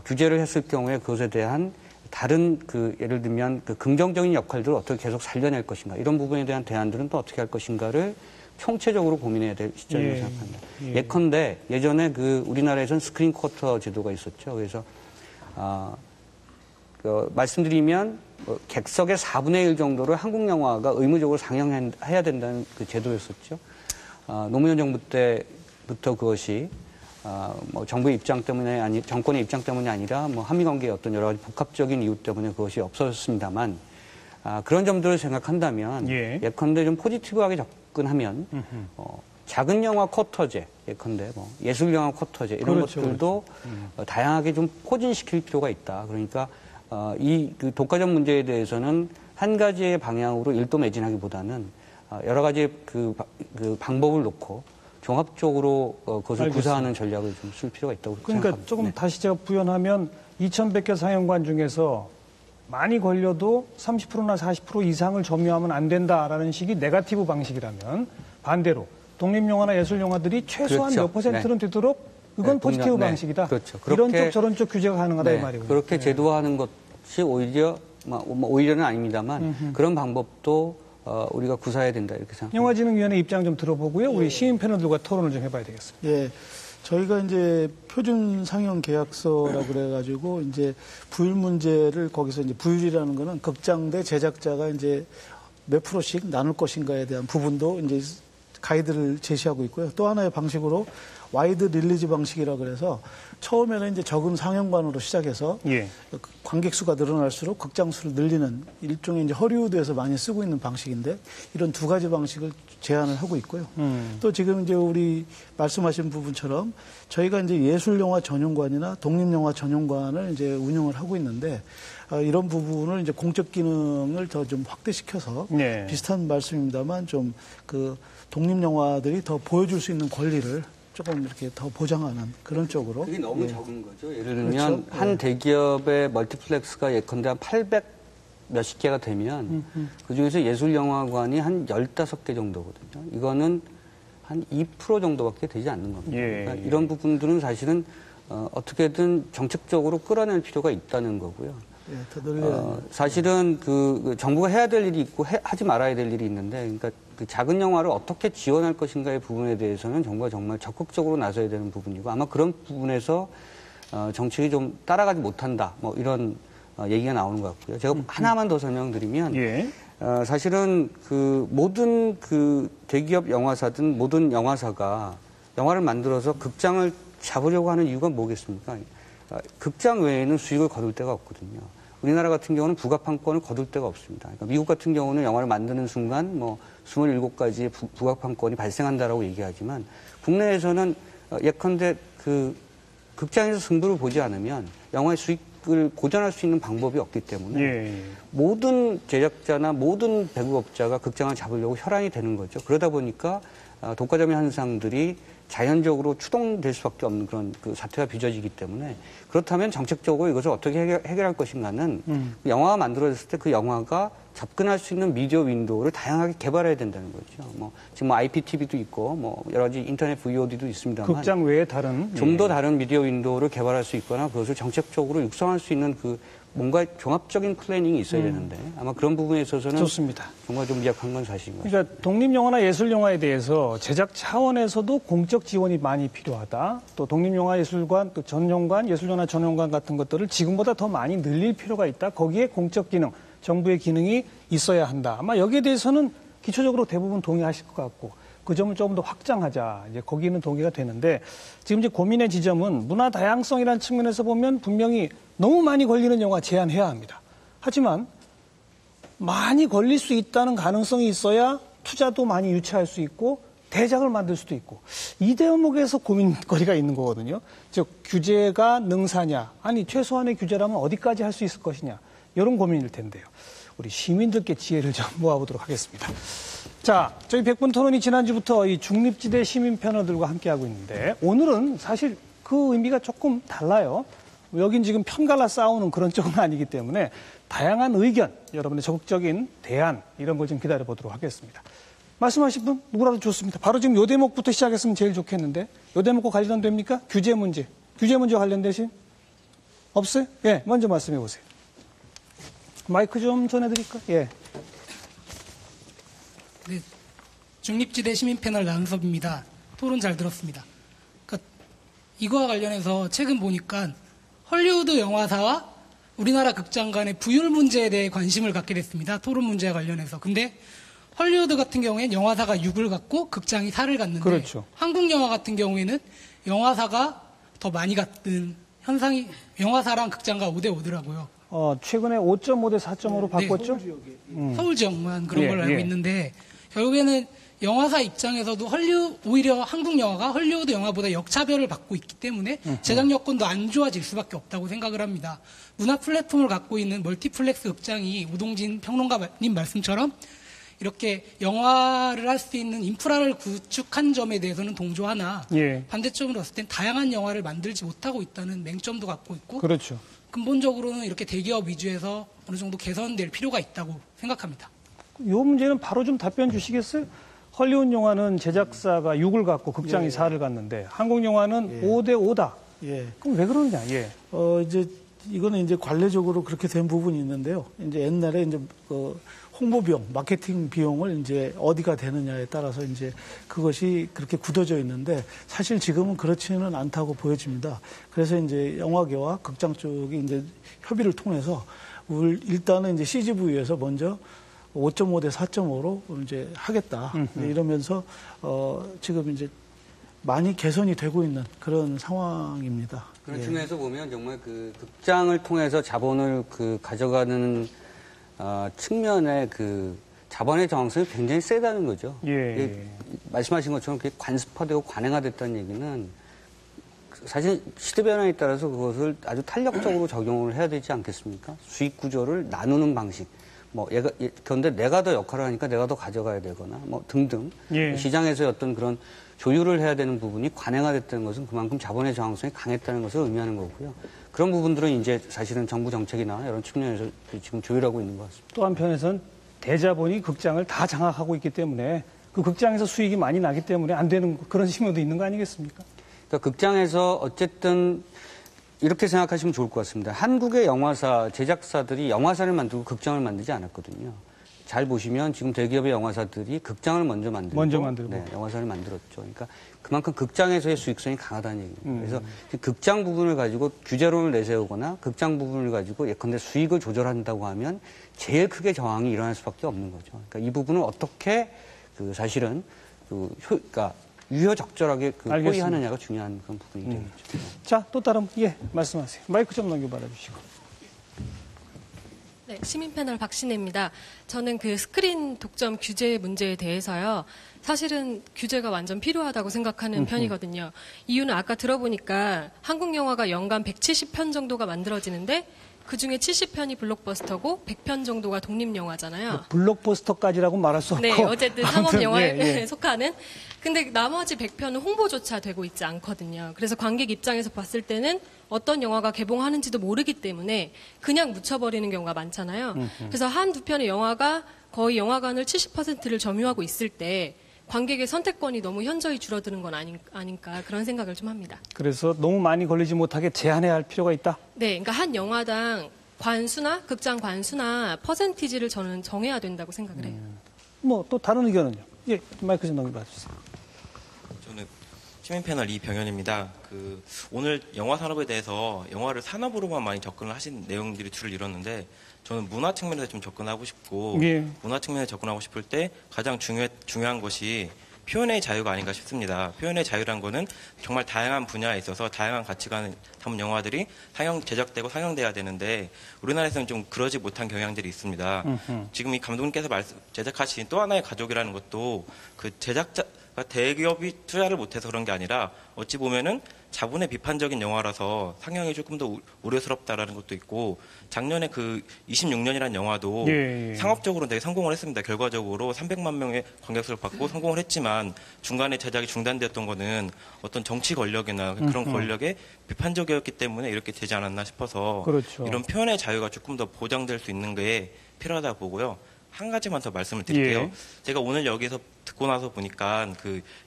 규제를 했을 경우에 그것에 대한 다른 예를 들면 긍정적인 역할들을 어떻게 계속 살려낼 것인가 이런 부분에 대한 대안들은 또 어떻게 할 것인가를 총체적으로 고민해야 될 시점이라고 생각합니다. 예컨대 예전에 우리나라에서는 스크린 쿼터 제도가 있었죠. 그래서 말씀드리면 객석의 4분의 1 정도를 한국 영화가 의무적으로 상영해야 된다는 그 제도였었죠. 노무현 정부 때부터 그것이 뭐 정부의 입장 때문에 정권의 입장 때문이 아니라 뭐 한미 관계의 어떤 여러 가지 복합적인 이유 때문에 그것이 없어졌습니다만 그런 점들을 생각한다면 예컨대 좀 포지티브하게 접근하면 작은 영화 쿼터제 예컨대 뭐 예술 영화 쿼터제 이런 것들도 다양하게 좀 포진시킬 필요가 있다. 그러니까 그 독과점 문제에 대해서는 한 가지의 방향으로 일도 매진하기보다는 여러 가지 그 방법을 놓고 종합적으로 그것을 알겠습니다. 구사하는 전략을 좀 쓸 필요가 있다고 그러니까 생각합니다. 조금 다시 제가 부연하면 2,100개 상영관 중에서 많이 걸려도 30%나 40% 이상을 점유하면 안 된다라는 식이 네거티브 방식이라면 반대로 독립영화나 예술영화들이 최소한 그렇죠. 몇 퍼센트는 되도록 그건 포지티브 방식이다. 그렇죠. 이런 쪽 저런 쪽 규제가 가능하다 이 말이군요. 그렇게 제도화하는 것이 오히려 오히려는 아닙니다만 그런 방법도 우리가 구사해야 된다 이렇게 생각합니다. 영화진흥위원회 입장 좀 들어보고요. 우리 시민 패널들과 토론을 좀 해봐야 되겠습니다. 예. 저희가 이제 표준 상영 계약서라고 그래가지고 이제 부율 문제를 거기서 이제 부율이라는 거는 극장 대 제작자가 이제 몇 프로씩 나눌 것인가에 대한 부분도 이제 가이드를 제시하고 있고요. 또 하나의 방식으로 와이드 릴리즈 방식이라 그래서 처음에는 이제 적은 상영관으로 시작해서 관객 수가 늘어날수록 극장 수를 늘리는 일종의 이제 허리우드에서 많이 쓰고 있는 방식인데 이런 두 가지 방식을 제안을 하고 있고요. 또 지금 이제 우리 말씀하신 부분처럼 저희가 이제 예술영화 전용관이나 독립영화 전용관을 이제 운영을 하고 있는데 이런 부분을 이제 공적 기능을 더 좀 확대시켜서 비슷한 말씀입니다만 좀 그 독립영화들이 더 보여줄 수 있는 권리를 조금 이렇게 더 보장하는 그런 쪽으로. 그게 너무 적은 거죠. 예를 들면 한 대기업의 멀티플렉스가 예컨대 한 800 몇십 개가 되면 그중에서 예술영화관이 한 15개 정도거든요. 이거는 한 2% 정도밖에 되지 않는 겁니다. 그러니까 이런 부분들은 사실은 어떻게든 정책적으로 끌어낼 필요가 있다는 거고요. 사실은 그 정부가 해야 될 일이 있고 하지 말아야 될 일이 있는데, 그러니까 그 작은 영화를 어떻게 지원할 것인가의 부분에 대해서는 정부가 정말 적극적으로 나서야 되는 부분이고 아마 그런 부분에서 정책이 좀 따라가지 못한다, 뭐 이런 얘기가 나오는 것 같고요. 제가 하나만 더 설명드리면 사실은 그 모든 그 대기업 영화사든 모든 영화사가 영화를 만들어서 극장을 잡으려고 하는 이유가 뭐겠습니까? 극장 외에는 수익을 거둘 데가 없거든요. 우리나라 같은 경우는 부가판권을 거둘 데가 없습니다. 그러니까 미국 같은 경우는 영화를 만드는 순간 뭐 27가지의 부가판권이 발생한다라고 얘기하지만 국내에서는 예컨대 그 극장에서 승부를 보지 않으면 영화의 수익을 고전할 수 있는 방법이 없기 때문에 모든 제작자나 모든 배급업자가 극장을 잡으려고 혈안이 되는 거죠. 그러다 보니까 독과점의 현상들이 자연적으로 추동될 수밖에 없는 그런 그 사태가 빚어지기 때문에 그렇다면 정책적으로 이것을 어떻게 해결할 것인가는 영화가 만들어졌을 때 그 영화가 접근할 수 있는 미디어 윈도우를 다양하게 개발해야 된다는 거죠. 뭐 지금 뭐 IPTV도 있고 뭐 여러 가지 인터넷 VOD도 있습니다만 극장 외에 다른 좀 더 다른 미디어 윈도우를 개발할 수 있거나 그것을 정책적으로 육성할 수 있는 그 뭔가 종합적인 플래닝이 있어야 되는데 아마 그런 부분에 있어서는 좋습니다. 정말 좀 미약한 건 사실인 것 같습니다. 그러니까 독립영화나 예술영화에 대해서 제작 차원에서도 공적 지원이 많이 필요하다. 또 독립영화 예술관, 또 전용관, 예술영화 전용관 같은 것들을 지금보다 더 많이 늘릴 필요가 있다. 거기에 공적 기능, 정부의 기능이 있어야 한다. 아마 여기에 대해서는 기초적으로 대부분 동의하실 것 같고 그 점을 조금 더 확장하자. 이제 거기는 동의가 되는데 지금 이제 고민의 지점은 문화 다양성이라는 측면에서 보면 분명히 너무 많이 걸리는 영화 제한해야 합니다. 하지만 많이 걸릴 수 있다는 가능성이 있어야 투자도 많이 유치할 수 있고 대작을 만들 수도 있고 이 대목에서 고민거리가 있는 거거든요. 즉 규제가 능사냐 아니 최소한의 규제라면 어디까지 할 수 있을 것이냐 이런 고민일 텐데요. 우리 시민들께 지혜를 좀 모아보도록 하겠습니다. 자, 저희 100분 토론이 지난주부터 이 중립지대 시민 패널들과 함께하고 있는데 오늘은 사실 그 의미가 조금 달라요. 여긴 지금 편갈라 싸우는 그런 쪽은 아니기 때문에 다양한 의견, 여러분의 적극적인 대안 이런 걸 좀 기다려보도록 하겠습니다. 말씀하실 분 누구라도 좋습니다. 바로 지금 요 대목부터 시작했으면 제일 좋겠는데 요 대목과 관련됩니까? 규제 문제. 규제 문제와 관련되신? 없어요? 예, 먼저 말씀해 보세요. 마이크 좀 전해드릴까? 예. 네, 중립지대 시민 패널 나은섭입니다. 토론 잘 들었습니다. 그러니까 이거와 관련해서 최근 보니까 헐리우드 영화사와 우리나라 극장 간의 부율 문제에 대해 관심을 갖게 됐습니다. 토론 문제와 관련해서. 근데 헐리우드 같은 경우에는 영화사가 6을 갖고 극장이 4를 갖는데 그렇죠. 한국 영화 같은 경우에는 영화사가 더 많이 갖는 현상이 영화사랑 극장가 5대 5더라고요. 최근에 5.5대 4.5로 바꿨죠? 서울 지역만 그런 예, 걸로 알고 예. 있는데 결국에는 영화사 입장에서도 오히려 한국 영화가 헐리우드 영화보다 역차별을 받고 있기 때문에 제작 여건도 안 좋아질 수밖에 없다고 생각을 합니다. 문화 플랫폼을 갖고 있는 멀티플렉스 극장이 우동진 평론가님 말씀처럼 이렇게 영화를 할 수 있는 인프라를 구축한 점에 대해서는 동조하나 예. 반대쪽으로 봤을 땐 다양한 영화를 만들지 못하고 있다는 맹점도 갖고 있고 그렇죠. 근본적으로는 이렇게 대기업 위주에서 어느 정도 개선될 필요가 있다고 생각합니다. 이 문제는 바로 좀 답변 주시겠어요? 헐리우드 영화는 제작사가 6을 갖고 극장이 4를 갖는데 한국 영화는 5대 5다. 예. 그럼 왜 그러느냐? 예. 이제 이거는 이제 관례적으로 그렇게 된 부분이 있는데요. 이제 옛날에 이제 홍보 비용, 마케팅 비용을 이제 어디가 되느냐에 따라서 이제 그것이 그렇게 굳어져 있는데 사실 지금은 그렇지는 않다고 보여집니다. 그래서 이제 영화계와 극장 쪽이 이제 협의를 통해서 일단은 이제 CGV에서 먼저 5.5대 4.5로 이제 하겠다. 이러면서 지금 이제 많이 개선이 되고 있는 그런 상황입니다. 그런 예. 측면에서 보면 정말 그 극장을 통해서 자본을 가져가는 측면의 그 자본의 정황성이 굉장히 세다는 거죠. 예. 말씀하신 것처럼 그게 관습화되고 관행화됐다는 얘기는 사실 시대 변화에 따라서 그것을 아주 탄력적으로 적용을 해야 되지 않겠습니까? 수익 구조를 나누는 방식. 그런데 내가 더 역할을 하니까 내가 더 가져가야 되거나 등등. 예. 시장에서의 어떤 그런 조율을 해야 되는 부분이 관행화됐다는 것은 그만큼 자본의 저항성이 강했다는 것을 의미하는 거고요. 그런 부분들은 이제 사실은 정부 정책이나 이런 측면에서 지금 조율하고 있는 것 같습니다. 또 한편에서는 대자본이 극장을 다 장악하고 있기 때문에 그 극장에서 수익이 많이 나기 때문에 안 되는 그런 측면도 있는 거 아니겠습니까? 그러니까 극장에서 어쨌든 이렇게 생각하시면 좋을 것 같습니다. 한국의 영화사, 제작사들이 영화사를 만들고 극장을 만들지 않았거든요. 잘 보시면 지금 대기업의 영화사들이 극장을 먼저 만들고 네, 영화사를 만들었죠. 그러니까 그만큼 극장에서의 수익성이 강하다는 얘기입니다. 그래서 극장 부분을 가지고 규제론을 내세우거나 극장 부분을 가지고 예컨대 수익을 조절한다고 하면 제일 크게 저항이 일어날 수밖에 없는 거죠. 그러니까 이 부분을 어떻게 사실은 그러니까 유효적절하게 포위하느냐가 중요한 그런 부분이 되겠죠. 자, 또 다른 말씀하세요. 마이크 좀 넘겨받아 주시고. 네, 시민 패널 박신혜입니다. 저는 그 스크린 독점 규제 문제에 대해서요. 사실은 규제가 완전 필요하다고 생각하는 편이거든요. 이유는 아까 들어보니까 한국 영화가 연간 170편 정도가 만들어지는데 그중에 70편이 블록버스터고 100편 정도가 독립영화잖아요. 블록버스터까지라고 말할 수 없고. 네, 어쨌든 상업영화에 예. 속하는. 근데 나머지 100편은 홍보조차 되고 있지 않거든요. 그래서 관객 입장에서 봤을 때는 어떤 영화가 개봉하는지도 모르기 때문에 그냥 묻혀버리는 경우가 많잖아요. 그래서 한두 편의 영화가 거의 영화관을 70%를 점유하고 있을 때 관객의 선택권이 너무 현저히 줄어드는 건 아닌가 그런 생각을 좀 합니다. 그래서 너무 많이 걸리지 못하게 제한해야 할 필요가 있다? 네, 그러니까 한 영화당 관수나 극장 관수나 퍼센티지를 저는 정해야 된다고 생각을 해요. 또 다른 의견은요? 예, 마이크 좀 넘겨봐 주세요. 저는 시민 패널 이병현입니다. 오늘 영화 산업에 대해서 영화를 산업으로만 많이 접근을 하신 내용들이 줄을 이뤘는데 저는 문화 측면에서 좀 접근하고 싶고 예. 문화 측면에 접근하고 싶을 때 가장 중요한 것이 표현의 자유가 아닌가 싶습니다. 표현의 자유란 거는 정말 다양한 분야에 있어서 다양한 가치관을 담은 영화들이 제작되고 상영돼야 되는데 우리나라에서는 좀 그러지 못한 경향들이 있습니다. 지금 이 감독님께서 제작하신 또 하나의 가족이라는 것도 그 제작자가 대기업이 투자를 못해서 그런 게 아니라 어찌 보면은 자본의 비판적인 영화라서 상영이 조금 더 우려스럽다라는 것도 있고 작년에 26년이라는 영화도 상업적으로 되게 성공을 했습니다. 결과적으로 300만 명의 관객수를 받고 성공을 했지만 중간에 제작이 중단되었던 거는 어떤 정치 권력이나 그런 권력에 비판적이었기 때문에 이렇게 되지 않았나 싶어서 그렇죠. 이런 표현의 자유가 조금 더 보장될 수 있는 게 필요하다 보고요. 한 가지만 더 말씀을 드릴게요. 예. 제가 오늘 여기서 듣고 나서 보니까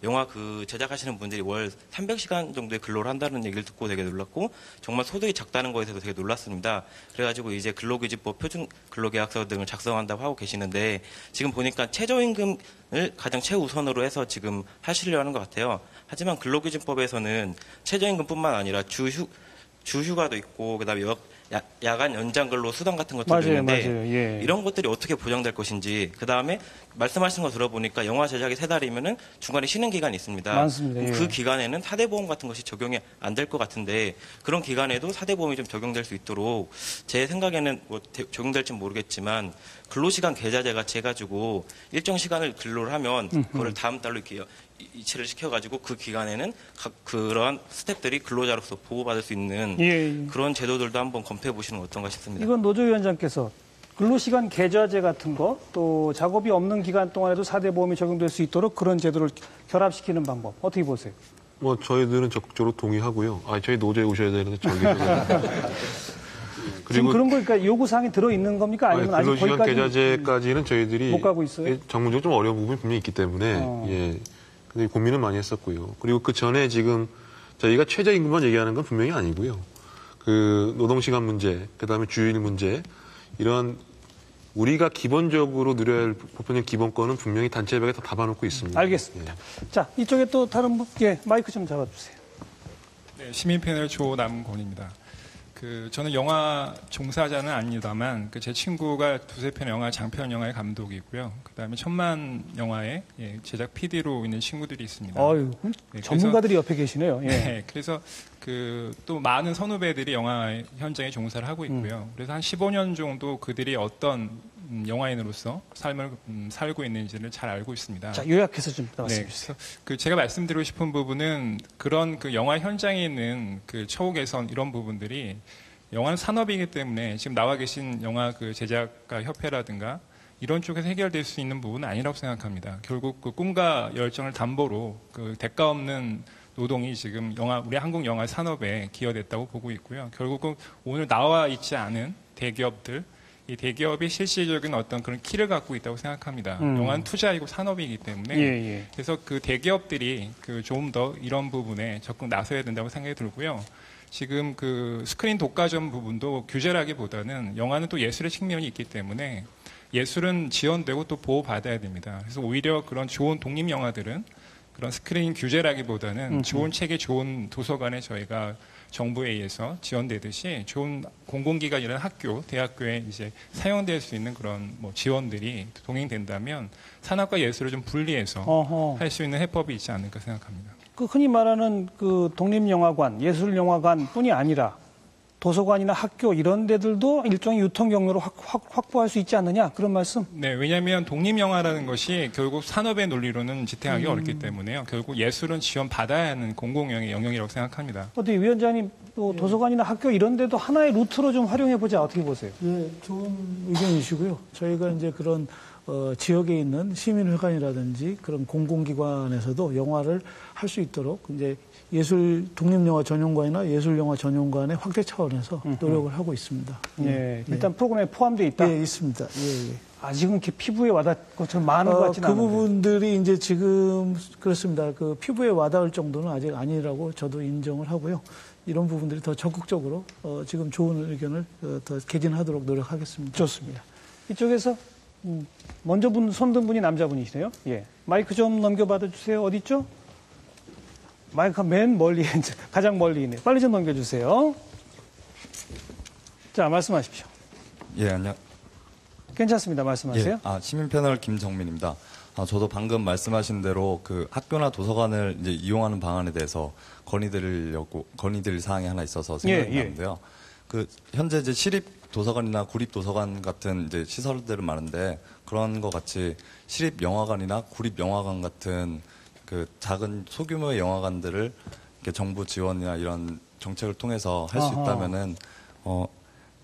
영화 제작하시는 분들이 월 300시간 정도의 근로를 한다는 얘기를 듣고 되게 놀랐고 정말 소득이 작다는 거에 대해서 되게 놀랐습니다. 그래가지고 이제 근로기준법 표준 근로계약서 등을 작성한다고 하고 계시는데 지금 보니까 최저임금을 가장 최우선으로 해서 지금 하시려 하는 것 같아요. 하지만 근로기준법에서는 최저임금뿐만 아니라 주휴가도 있고 그다음에 야간 연장 근로 수당 같은 것들도 맞아요, 있는데 맞아요. 예. 이런 것들이 어떻게 보장될 것인지 그다음에 말씀하신 거 들어보니까 영화 제작이 3달이면은 중간에 쉬는 기간이 있습니다. 많습니다. 예. 그 기간에는 4대 보험 같은 것이 적용이 안 될 것 같은데 그런 기간에도 4대 보험이 좀 적용될 수 있도록 제 생각에는 뭐 적용될지는 모르겠지만 근로시간 계좌제 같이 해가지고 일정 시간을 근로를 하면 그거를 다음 달로 이렇게 이체를 시켜가지고 그 기간에는 그러한 스태프들이 근로자로서 보호받을 수 있는 예. 그런 제도들도 한번 검토해 보시는 건 어떤가 싶습니다. 이건 노조위원장께서 근로시간 계좌제 같은 거 또 작업이 없는 기간 동안에도 4대 보험이 적용될 수 있도록 그런 제도를 결합시키는 방법 어떻게 보세요? 뭐 저희들은 적극적으로 동의하고요. 저희 노조에 오셔야 되는데 저기 지금 그런 거 그러니까 요구사항이 들어있는 겁니까? 아니면 아직 근로시간 거기까지 계좌제까지는 저희들이 못 가고 있어요? 정문적으로 좀 어려운 부분이 분명히 있기 때문에 예. 근데 고민을 많이 했었고요. 그리고 그 전에 지금 저희가 최저임금만 얘기하는 건 분명히 아니고요. 그 노동시간 문제, 그다음에 주휴일 문제 이런 우리가 기본적으로 누려야 할 보편적 기본권은 분명히 단체벽에 다 담아놓고 있습니다. 알겠습니다. 예. 자, 이쪽에 또 다른 분, 마이크 좀 잡아주세요. 네, 시민 패널 조남곤입니다. 저는 영화 종사자는 아닙니다만, 제 친구가 두세 편의 영화, 장편 영화의 감독이고요. 그 다음에 1000만 영화의 제작 PD로 있는 친구들이 있습니다. 어유, 전문가들이 옆에 계시네요. 예. 네, 그래서 또 많은 선후배들이 영화 현장에 종사를 하고 있고요. 그래서 한 15년 정도 그들이 어떤 영화인으로서 삶을 살고 있는지를 잘 알고 있습니다. 자, 요약해서 좀 말씀해 주세요. 제가 말씀드리고 싶은 부분은 그런 영화 현장에 있는 처우 개선 이런 부분들이 영화는 산업이기 때문에 지금 나와 계신 영화 제작가 협회라든가 이런 쪽에서 해결될 수 있는 부분은 아니라고 생각합니다. 결국 꿈과 열정을 담보로 대가 없는 노동이 지금 우리 한국 영화 산업에 기여됐다고 보고 있고요. 결국은 오늘 나와 있지 않은 대기업들 이 대기업이 실질적인 어떤 그런 키를 갖고 있다고 생각합니다. 영화는 투자이고 산업이기 때문에 그래서 대기업들이 좀 더 이런 부분에 적극 나서야 된다고 생각이 들고요. 지금 스크린 독과점 부분도 규제라기보다는 영화는 또 예술의 측면이 있기 때문에 예술은 지원되고 또 보호받아야 됩니다. 그래서 오히려 그런 좋은 독립 영화들은 그런 스크린 규제라기보다는 좋은 책이 좋은 도서관에 저희가 정부에 의해서 지원되듯이 좋은 공공기관이라는 학교, 대학교에 이제 사용될 수 있는 그런 지원들이 동행된다면 산업과 예술을 좀 분리해서 할 수 있는 해법이 있지 않을까 생각합니다. 흔히 말하는 독립영화관, 예술영화관뿐이 아니라 도서관이나 학교 이런 데들도 일종의 유통 경로로 확보할 수 있지 않느냐 그런 말씀? 네, 왜냐하면 독립영화라는 것이 결국 산업의 논리로는 지탱하기 어렵기 때문에요. 결국 예술은 지원받아야 하는 공공영의 영역이라고 생각합니다. 어떻게 위원장님 또 도서관이나 학교 이런 데도 하나의 루트로 좀 활용해 보자 어떻게 보세요? 네, 좋은 의견이시고요. 저희가 이제 그런 지역에 있는 시민회관이라든지 그런 공공기관에서도 영화를 할 수 있도록 이제 독립영화 전용관이나 예술영화 전용관의 확대 차원에서 노력을 하고 있습니다. 예, 일단 프로그램에 포함되어 있다? 예, 있습니다. 예. 아직은 이렇게 피부에 와닿고 좀 많은 것 같지는 않은데. 부분들이 이제 지금 그렇습니다. 피부에 와닿을 정도는 아직 아니라고 저도 인정을 하고요. 이런 부분들이 더 적극적으로 지금 좋은 의견을 더 개진하도록 노력하겠습니다. 좋습니다. 이쪽에서 먼저 손든 분이 남자분이시네요. 예, 마이크 좀 넘겨받아 주세요. 어디 있죠? 마이크가 맨 멀리, 가장 멀리 있네요. 빨리 좀 넘겨주세요. 자, 말씀하십시오. 예, 안녕. 괜찮습니다. 말씀하세요. 예, 시민 패널 김정민입니다. 저도 방금 말씀하신 대로 학교나 도서관을 이제 이용하는 방안에 대해서 건의드릴 사항이 하나 있어서 생각이 나는데요. 현재 이제 시립 도서관이나 구립 도서관 같은 이제 시설들은 많은데 그런 것 같이 시립 영화관이나 구립 영화관 같은 작은 소규모의 영화관들을 이렇게 정부 지원이나 이런 정책을 통해서 할 수 있다면은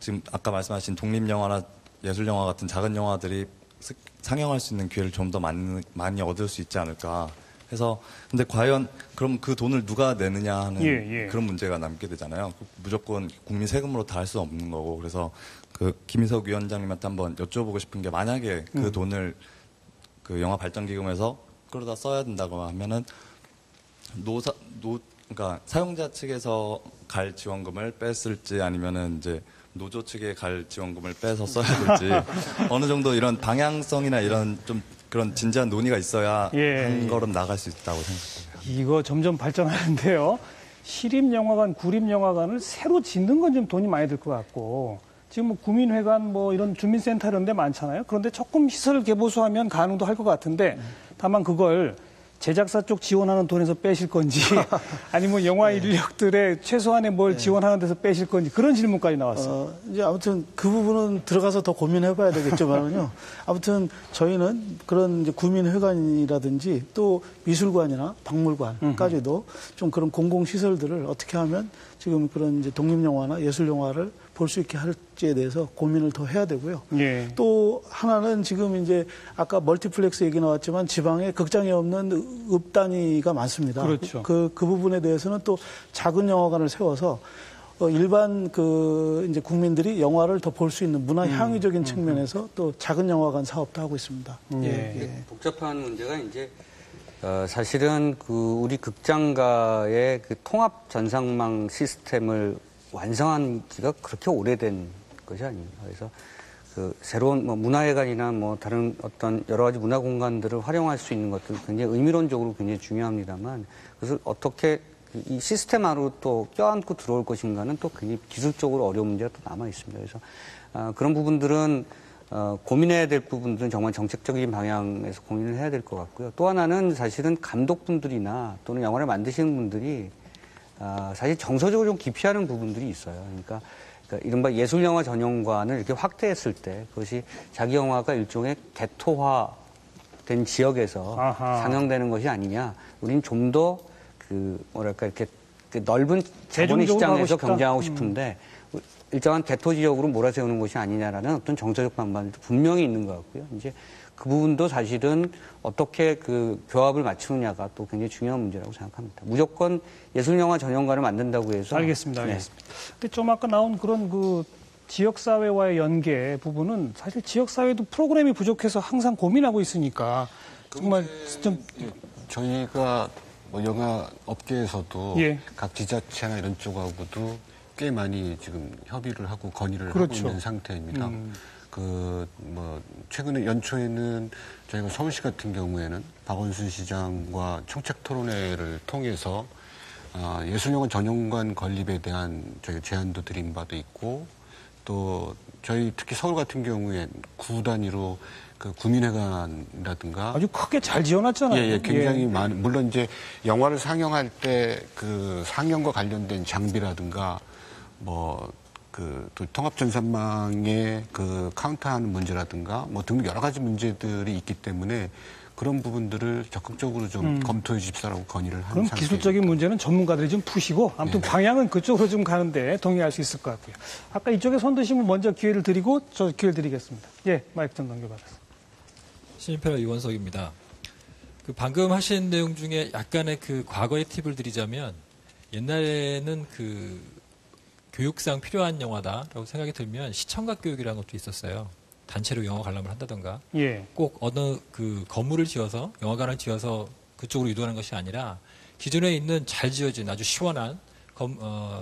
지금 아까 말씀하신 독립영화나 예술영화 같은 작은 영화들이 상영할 수 있는 기회를 좀 더 많이 얻을 수 있지 않을까 해서 근데 과연 그럼 그 돈을 누가 내느냐 하는 그런 문제가 남게 되잖아요. 무조건 국민 세금으로 다 할 수 없는 거고 그래서 김희석 위원장님한테 한번 여쭤보고 싶은 게 만약에 그 돈을 영화 발전기금에서 끌어다 써야 된다고 하면은 그러니까 사용자 측에서 갈 지원금을 뺐을지 아니면은 이제 노조 측에 갈 지원금을 빼서 써야 될지 어느 정도 이런 방향성이나 이런 좀 그런 진지한 논의가 있어야 한 걸음 나갈 수 있다고 생각합니다. 이거 점점 발전하는데요. 시립영화관, 구립영화관을 새로 짓는 건 좀 돈이 많이 들 것 같고 지금 뭐 구민회관 뭐 이런 주민센터 이런 데 많잖아요. 그런데 조금 시설을 개보수하면 가능도 할 것 같은데 다만 그걸 제작사 쪽 지원하는 돈에서 빼실 건지 아니면 영화 인력들의 최소한의 뭘 지원하는 데서 빼실 건지 그런 질문까지 나왔어요. 이제 아무튼 그 부분은 들어가서 더 고민해 봐야 되겠지만요. 아무튼 저희는 그런 이제 구민회관이라든지 또 미술관이나 박물관까지도 좀 그런 공공시설들을 어떻게 하면 지금 그런 이제 독립영화나 예술영화를 볼 수 있게 할지에 대해서 고민을 더 해야 되고요. 예. 또 하나는 지금 이제 아까 멀티플렉스 얘기 나왔지만 지방에 극장이 없는 읍 단위가 많습니다. 그렇죠. 그 부분에 대해서는 또 작은 영화관을 세워서 일반 그 이제 국민들이 영화를 더 볼 수 있는 문화 향유적인 측면에서 또 작은 영화관 사업도 하고 있습니다. 예. 복잡한 문제가 이제 사실은 그 우리 극장가의 그 통합 전상망 시스템을 완성한 지가 그렇게 오래된 것이 아닙니다. 그래서 그 새로운 뭐 문화회관이나 뭐 다른 어떤 여러 가지 문화 공간들을 활용할 수 있는 것들 굉장히 의미론적으로 굉장히 중요합니다만 그것을 어떻게 이 시스템 안으로 또 껴안고 들어올 것인가는 또 굉장히 기술적으로 어려운 문제가 또 남아 있습니다. 그래서 그런 부분들은 고민해야 될 부분들은 정말 정책적인 방향에서 고민을 해야 될 것 같고요. 또 하나는 사실은 감독분들이나 또는 영화를 만드시는 분들이 사실 정서적으로 좀 기피하는 부분들이 있어요. 그러니까 이른바 예술영화 전용관을 이렇게 확대했을 때 그것이 자기 영화가 일종의 개토화된 지역에서 상영되는 것이 아니냐. 우리는 좀 더 이렇게 넓은 자본의 시장에서 경쟁하고 싶은데 일정한 개토 지역으로 몰아세우는 것이 아니냐라는 어떤 정서적 반발도 분명히 있는 것 같고요. 이제 그 부분도 사실은 어떻게 그 교합을 맞추느냐가 또 굉장히 중요한 문제라고 생각합니다. 무조건 예술영화 전용관을 만든다고 해서. 알겠습니다. 근데 좀 아까 나온 그런 그 지역사회와의 연계 부분은 사실 지역사회도 프로그램이 부족해서 항상 고민하고 있으니까 정말 좀. 저희가 뭐 영화 업계에서도 각 지자체나 이런 쪽하고도 꽤 많이 지금 협의를 하고 건의를 하고 있는 상태입니다. 최근에 연초에는 저희가 서울시 같은 경우에는 박원순 시장과 총책 토론회를 통해서 예술영화 전용관 건립에 대한 저희 제안도 드린 바도 있고 또 저희 특히 서울 같은 경우에 구 단위로 그 구민회관이라든가 아주 크게 잘 지어놨잖아요. 굉장히 많은 물론 이제 영화를 상영할 때 그 상영과 관련된 장비라든가 또 통합전산망의 그 카운터하는 문제라든가 등 여러 가지 문제들이 있기 때문에 그런 부분들을 적극적으로 좀 검토해 주십사라고 건의를 하는 그럼 상태입니다. 기술적인 문제는 전문가들이 좀 푸시고 아무튼 방향은 그쪽으로 좀 가는데 동의할 수 있을 것 같고요. 아까 이쪽에 손 드신 분 먼저 기회를 드리고 저 기회를 드리겠습니다. 마이크 좀 넘겨받았습니다. 신인패널 이원석입니다. 방금 하신 내용 중에 약간의 그 과거의 팁을 드리자면 옛날에는 그 교육상 필요한 영화다라고 생각이 들면 시청각 교육이라는 것도 있었어요. 단체로 영화 관람을 한다던가 꼭 어느 그 건물을 지어서 영화관을 지어서 그쪽으로 이동하는 것이 아니라 기존에 있는 잘 지어진 아주 시원한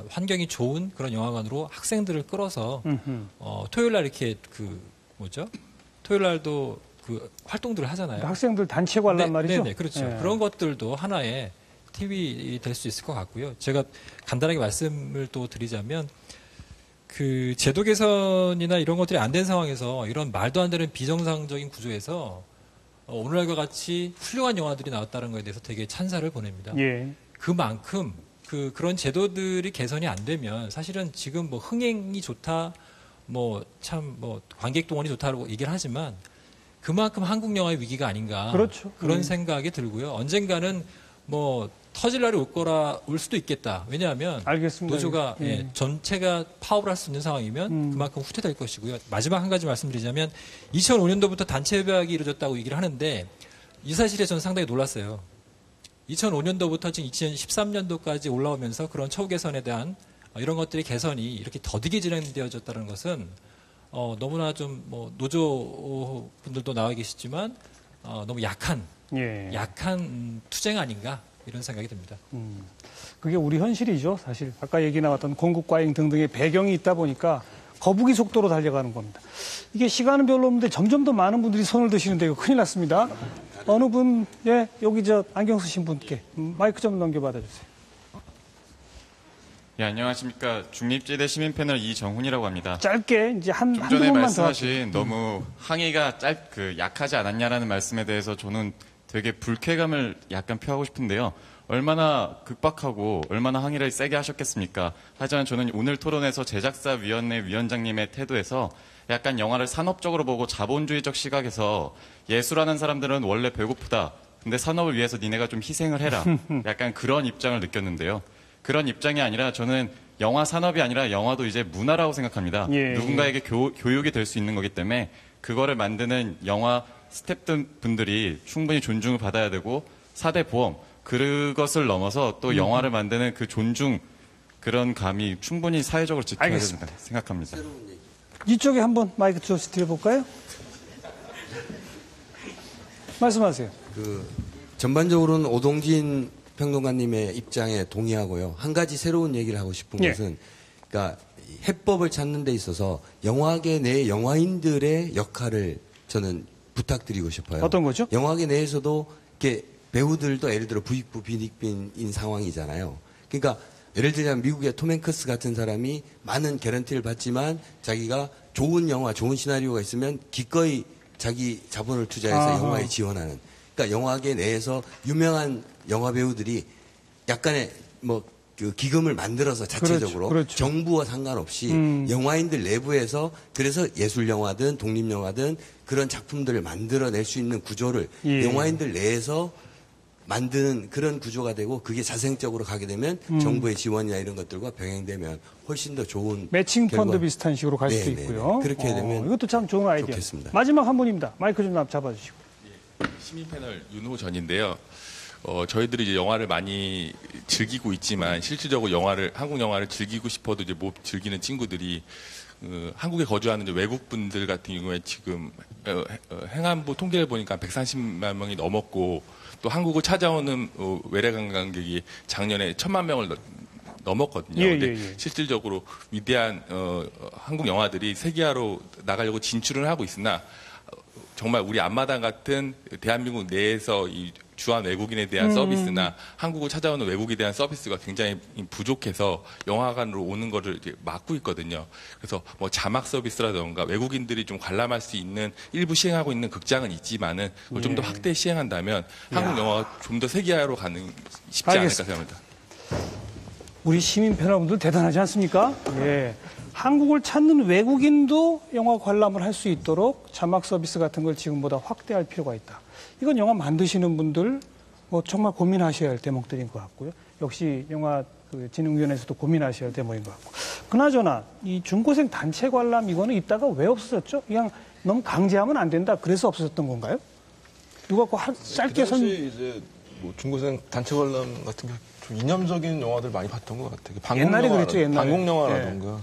환경이 좋은 그런 영화관으로 학생들을 끌어서 토요일 날 이렇게 토요일 날도 그 활동들을 하잖아요. 학생들 단체 관람 말이죠. 네, 그렇죠. 그런 것들도 하나의 팁이 될 수 있을 것 같고요. 제가 간단하게 말씀을 또 드리자면 그 제도 개선이나 이런 것들이 안 된 상황에서 이런 말도 안 되는 비정상적인 구조에서 오늘날과 같이 훌륭한 영화들이 나왔다는 것에 대해서 되게 찬사를 보냅니다. 그만큼 그런 제도들이 개선이 안 되면 사실은 지금 흥행이 좋다, 관객 동원이 좋다라고 얘기를 하지만 그만큼 한국 영화의 위기가 아닌가. 그렇죠. 그런 생각이 들고요. 언젠가는 터질 날이 올 수도 있겠다. 왜냐하면 알겠습니다. 노조가 전체가 파업을 할 수 있는 상황이면 그만큼 후퇴될 것이고요. 마지막 한 가지 말씀드리자면 2005년도부터 단체 협약이 이루어졌다고 얘기를 하는데 이 사실에 저는 상당히 놀랐어요. 2005년도부터 지금 2013년도까지 올라오면서 그런 처우 개선에 대한 이런 것들의 개선이 이렇게 더디게 진행되어졌다는 것은 너무나 좀 노조 분들도 나와 계시지만 너무 약한 투쟁 아닌가 이런 생각이 듭니다. 그게 우리 현실이죠, 사실. 아까 얘기 나왔던 공급과잉 등등의 배경이 있다 보니까 거북이 속도로 달려가는 겁니다. 이게 시간은 별로 없는데 점점 더 많은 분들이 손을 드시는데 이거 큰일 났습니다. 어느 분, 여기 안경 쓰신 분께 마이크 좀 넘겨받아 주세요. 예, 안녕하십니까. 중립지대 시민 패널 이정훈이라고 합니다. 짧게 이제 한두 좀 전에 번만 말씀하신 너무 항의가 약하지 않았냐라는 말씀에 대해서 저는 되게 불쾌감을 약간 표하고 싶은데요. 얼마나 급박하고 얼마나 항의를 세게 하셨겠습니까? 하지만 저는 오늘 토론에서 제작사위원회 위원장님의 태도에서 약간 영화를 산업적으로 보고 자본주의적 시각에서 예술하는 사람들은 원래 배고프다. 근데 산업을 위해서 니네가 좀 희생을 해라. 약간 그런 입장을 느꼈는데요. 그런 입장이 아니라 저는 영화 산업이 아니라 영화도 이제 문화라고 생각합니다. 예, 누군가에게 교육이 될 수 있는 거기 때문에 그거를 만드는 영화 스태프분들이 충분히 존중을 받아야 되고 4대 보험 그것을 넘어서 또 영화를 만드는 그 존중 그런 감이 충분히 사회적으로 지켜야 된다 생각합니다. 이쪽에 한번 마이크 드려볼까요? 말씀하세요. 전반적으로는 오동진 평론가님의 입장에 동의하고요. 한 가지 새로운 얘기를 하고 싶은 것은, 그러니까 해법을 찾는 데 있어서 영화계 내 영화인들의 역할을 저는 부탁드리고 싶어요. 어떤 거죠? 영화계 내에서도 이렇게 배우들도 예를 들어 부익부 빈익빈인 상황이잖아요. 그러니까 예를 들자면 미국의 톰 행크스 같은 사람이 많은 개런티를 받지만 자기가 좋은 영화, 좋은 시나리오가 있으면 기꺼이 자기 자본을 투자해서 영화에 지원하는. 그러니까 영화계 내에서 유명한 영화 배우들이 약간의 그 기금을 만들어서 자체적으로 그렇죠. 정부와 상관없이 영화인들 내부에서 그래서 예술 영화든 독립 영화든 그런 작품들을 만들어낼 수 있는 구조를 영화인들 내에서 만드는 그런 구조가 되고 그게 자생적으로 가게 되면 정부의 지원이나 이런 것들과 병행되면 훨씬 더 좋은 매칭 펀드 비슷한 식으로 갈 수도 있고요. 그렇게 되면 이것도 참 좋은 아이디어. 좋겠습니다. 마지막 한 분입니다. 마이크 좀 잡아주시고. 시민 패널 윤호 전인데요. 저희들이 이제 영화를 많이 즐기고 있지만 실질적으로 한국 영화를 즐기고 싶어도 이제 못 즐기는 친구들이 한국에 거주하는 이제 외국 분들 같은 경우에 지금 행안부 통계를 보니까 130만 명이 넘었고 또 한국을 찾아오는 외래 관광객이 작년에 1,000만 명을 넘었거든요. 근데 실질적으로 위대한 한국 영화들이 세계화로 나가려고 진출을 하고 있으나 정말 우리 앞마당 같은 대한민국 내에서 이 주한 외국인에 대한 서비스나 한국을 찾아오는 외국에 대한 서비스가 굉장히 부족해서 영화관으로 오는 거를 이제 막고 있거든요. 그래서 뭐 자막 서비스라든가 외국인들이 좀 관람할 수 있는 일부 시행하고 있는 극장은 있지만은 그걸 좀 더 확대 시행한다면 한국 영화가 좀 더 세계화로 가는 쉽지 않을까 생각합니다. 우리 시민 패널분들 대단하지 않습니까? 예. 한국을 찾는 외국인도 영화 관람을 할 수 있도록 자막 서비스 같은 걸 지금보다 확대할 필요가 있다. 이건 영화 만드시는 분들 정말 고민하셔야 할 대목들인 것 같고요. 역시 영화 진흥위원회에서도 고민하셔야 할 대목인 것 같고. 그나저나 이 중고생 단체 관람 이거는 있다가 왜 없어졌죠? 그냥 너무 강제하면 안 된다. 그래서 없어졌던 건가요? 누가 짧게 이제 중고생 단체 관람 같은 게 좀 이념적인 영화들 많이 봤던 것 같아요. 옛날에 그랬죠. 옛날에. 방공 영화라던가.